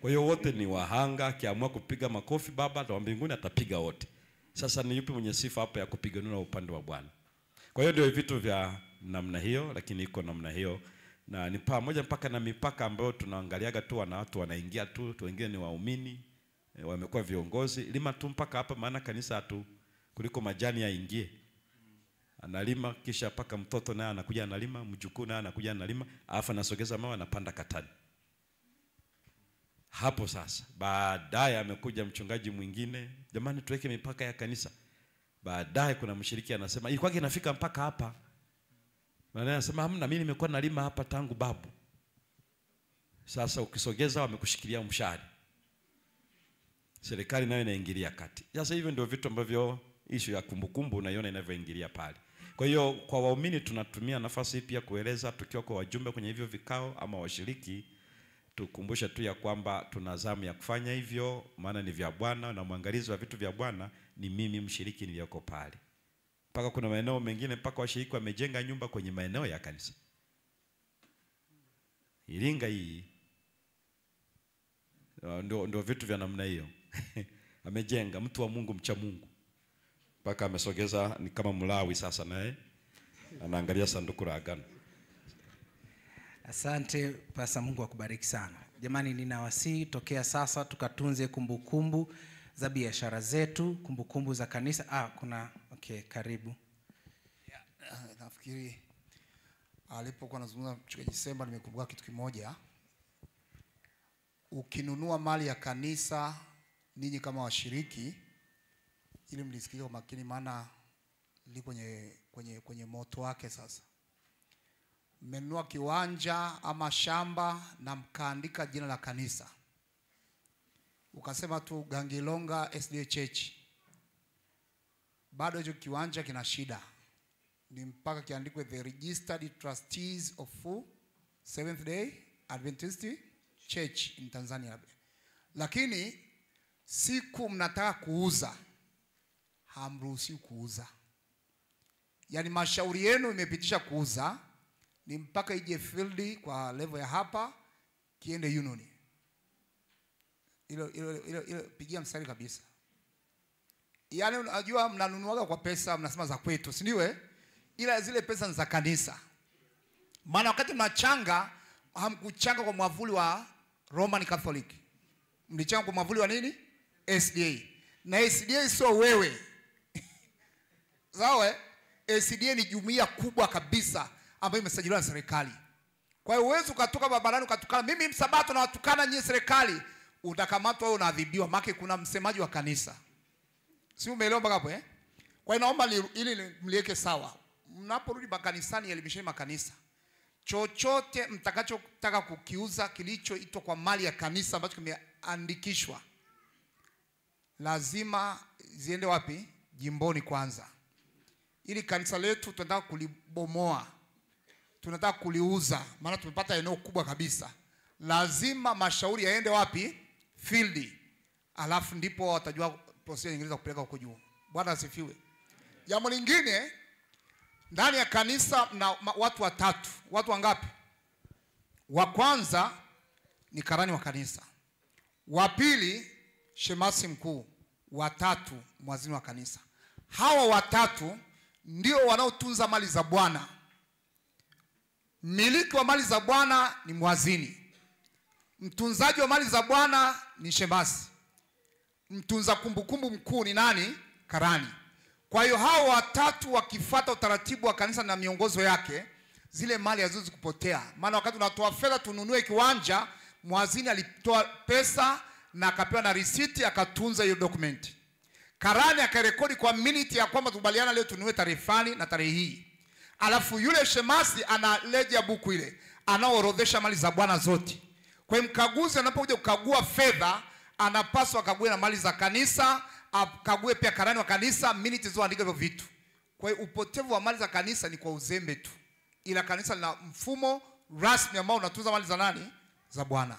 [SPEAKER 5] Kwa hiyo wote ni wahanga. Akiamua kupiga makofi Baba wa mbinguni atapiga wote. Sasa ni yupi mwenye sifa hapa ya kupiganua upande wa Bwana? Kwa hiyo ndio vitu vya namna hiyo, lakini iko namna hiyo, na ni pamoja mpaka na mipaka ambayo tunaangaliaga tu, wana watu wanaingia tu, wengine ni waumini, wamekuwa viongozi, lima tu mpaka hapa, maana kanisa tu kuliko majani yaingie. Analima kisha paka mtoto naye anakuja analima, mjukuu naye anakuja analima, alafu anasogeza mawe anapanda katani. Hapo sasa baadaye amekuja mchungaji mwingine, jamani tuweke mipaka ya kanisa. Baadaye kuna mshiriki anasema ilikuwa inafika mpaka hapa. Na anasema hamna, mimi nimekuwa nalima hapa tangu babu. Sasa ukisogeza wamekushikilia mshahara. Serikali nayo inaingilia kati. Sasa hivyo ndio vitu ambavyo issue ya kumbukumbu unaiona inavyoingilia pale. Kwa hiyo kwa waumini tunatumia nafasi hii pia kueleza, tukiwa kwa wajumbe kwenye hivyo vikao ama washiriki, tukumbushe tu ya kwamba tuna zamu ya kufanya hivyo, maana ni vya Bwana, na mwangalizi wa vitu vya Bwana ni mimi mshiriki niliyoko pale. Mpaka kuna maeneo mengine mpaka washiriki wamejenga nyumba kwenye maeneo ya kanisa. Iringa hii ndio vitu vya namna hiyo. Amejenga mtu wa Mungu, mcha Mungu, mpaka amesogeza ni kama Mlawi sasa, naye anaangalia sanduku la agano.
[SPEAKER 1] Asante Pasa, Mungu akubariki sana. Jamani, ninawasihi tokea sasa tukatunze kumbukumbu za biashara zetu, kumbukumbu za kanisa. Okay, karibu.
[SPEAKER 6] Nafikiri alipokuwa anazungumza mchungaji Semba, nimekumbuka kitu kimoja. Ukinunua mali ya kanisa, ninyi kama washiriki, ili mlisikie kwa makini, maana li kwenye moto wake. Sasa mmenunua kiwanja ama shamba na mkaandika jina la kanisa, ukasema tu Gangilonga SDA Church, bado hicho kiwanja kina shida, ni mpaka kiandikwe the registered trustees of Seventh Day Adventist Church in Tanzania. Lakini siku mnataka kuuza, hamruhusiwi kuuza. Yaani mashauri yenu imepitisha kuuza, ni mpaka ije field kwa level ya hapa, kiende union. Ilo pigia mstari kabisa. Yaani unajua mnanunuaga kwa pesa, mnasema za kwetu, si ndio? Ila zile pesa ni za kanisa. Maana wakati mnachanga, hamkuchanga kwa mwavuli wa Roman Catholic. Mlichanga kwa mwavuli wa nini? SDA. Na SDA sio wewe. Sawa? SDA ni jumuiya kubwa kabisa ambayo imesajiliwa na serikali. Kwa hiyo uwezo ukatoka barabarani ukatukana, mimi msabato na watukana nyinyi serikali, utakamatwa wewe, unaadhibiwa, maana kuna msemaji wa kanisa. Si umeelewa mpaka hapo? Kwa hiyo naomba ili mliweke sawa. Mnaporudi makanisani, elimisheni makanisa. Chochote mtakachotaka kukiuza kilichoitwa kwa mali ya kanisa ambacho kimeandikishwa, lazima ziende wapi? Jimboni kwanza. Ili kanisa letu tunataka kulibomoa, tunataka kuliuza, maana tumepata eneo kubwa kabisa. Lazima mashauri yaende wapi? Field. Alafu ndipo watajua procedure nyingine za kupeleka huko juu. Bwana asifiwe. Jambo lingine, ndani ya kanisa na watu watatu. Watu wangapi? Wa kwanza ni karani wa kanisa, wa pili shemasi mkuu, wa tatu mwazini wa kanisa. Hawa watatu ndio wanaotunza mali za Bwana. Mmiliki wa mali za Bwana ni mwazini. Mtunzaji wa mali za Bwana ni shemasi. Mtunza kumbukumbu mkuu ni nani? Karani. Kwa hiyo hao watatu wakifuata utaratibu wa kanisa na miongozo yake, zile mali haziwezi kupotea. Maana wakati unatoa fedha tununue kiwanja, mwazini alitoa pesa na akapewa na risiti, akatunza hiyo document. Karani akarekodi kwa minute ya kwamba tukubaliana leo tununue tarehe fulani na tarehe hii. Alafu yule shemasi analeja buku ile, anaorodhesha mali za Bwana zote. Kwa hiyo mkaguzi anapokuja kukagua fedha, anapaswa akague na mali za kanisa, akague pia karani wa kanisa, minute zao andika hivyo vitu. Kwa hiyo upotevu wa mali za kanisa ni kwa uzembe tu. Ila kanisa lina mfumo rasmi ambao unatunza mali za nani? Za Bwana.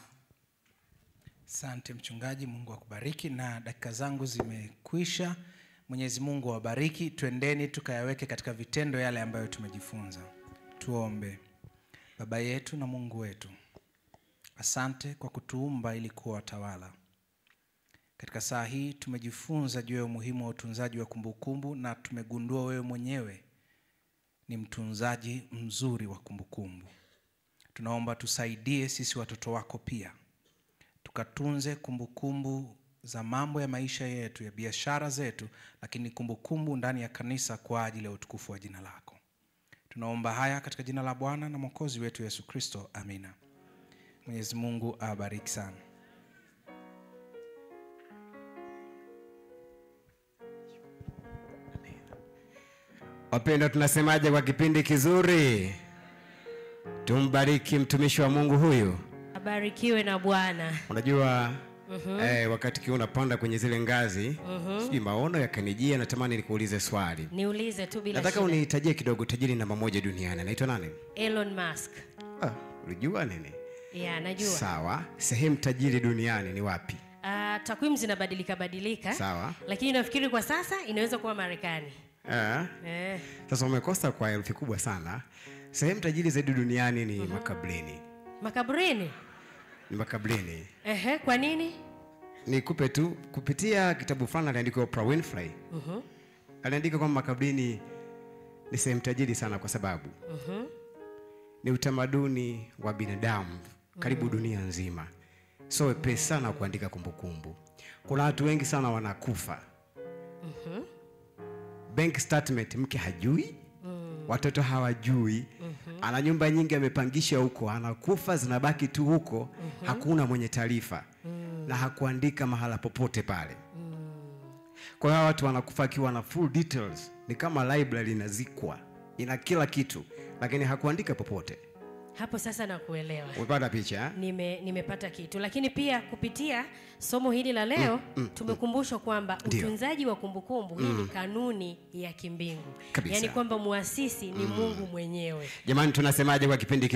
[SPEAKER 2] Asante mchungaji, Mungu akubariki. Na dakika zangu zimekwisha. Mwenyezi Mungu awabariki. Twendeni tukayaweke katika vitendo yale ambayo tumejifunza. Tuombe. Baba yetu na Mungu wetu, asante kwa kutuumba ili kuwa watawala. Katika saa hii tumejifunza juu ya umuhimu wa utunzaji wa kumbukumbu, na tumegundua wewe mwenyewe ni mtunzaji mzuri wa kumbukumbu. Tunaomba tusaidie sisi watoto wako pia, tukatunze kumbukumbu za mambo ya maisha yetu, ya biashara zetu, lakini kumbukumbu ndani ya kanisa kwa ajili ya utukufu wa jina lako. Tunaomba haya katika jina la Bwana na Mwokozi wetu Yesu Kristo. Amina. Mwenyezi Mungu awabariki sana.
[SPEAKER 7] Wapendwa, tunasemaje kwa kipindi kizuri? Tumbariki mtumishi wa Mungu huyu.
[SPEAKER 8] Abarikiwe na Bwana.
[SPEAKER 7] Unajua wakati kiwa unapanda kwenye zile ngazi, sijui maono yakanijia, natamani nikuulize swali.
[SPEAKER 8] Niulize tu bila shida.
[SPEAKER 7] Nataka unihitajie kidogo tajiri namba 1 duniani. Anaitwa nani?
[SPEAKER 8] Elon Musk.
[SPEAKER 7] Unajua nini?
[SPEAKER 8] Yeah, najua.
[SPEAKER 7] Sawa. Sehemu tajiri duniani ni wapi?
[SPEAKER 8] Takwimu zinabadilika.
[SPEAKER 7] Sawa.
[SPEAKER 8] Lakini nafikiri kwa sasa inaweza kuwa Marekani.
[SPEAKER 7] Sasa umekosa kwa herufi kubwa sana. Sehemu tajiri zaidi duniani ni makaburini.
[SPEAKER 8] Makaburini?
[SPEAKER 7] Ni makaburini.
[SPEAKER 8] Kwa nini?
[SPEAKER 7] Nikupe tu kupitia kitabu fulani aliandika Oprah Winfrey. Aliandika kwamba makaburini ni sehemu tajiri sana kwa sababu ni utamaduni wa binadamu karibu dunia nzima. So wepesi sana kuandika kumbukumbu. Kuna watu wengi sana wanakufa. Bank statement mke hajui, watoto hawajui, ana nyumba nyingi amepangisha huko, anakufa zinabaki tu huko, hakuna mwenye taarifa na hakuandika mahala popote pale. Kwa hiyo watu wanakufa akiwa na full details, ni kama library inazikwa, ina kila kitu, lakini hakuandika popote.
[SPEAKER 8] Hapo sasa nakuelewa.
[SPEAKER 7] Umepata picha?
[SPEAKER 8] Nimepata kitu. Lakini pia kupitia somo hili la leo tumekumbushwa kwamba utunzaji wa kumbukumbu hii ni kanuni ya kimbingu. Yaani kwamba muasisi ni Mungu mwenyewe.
[SPEAKER 7] Jamani, tunasemaje kwa kipindi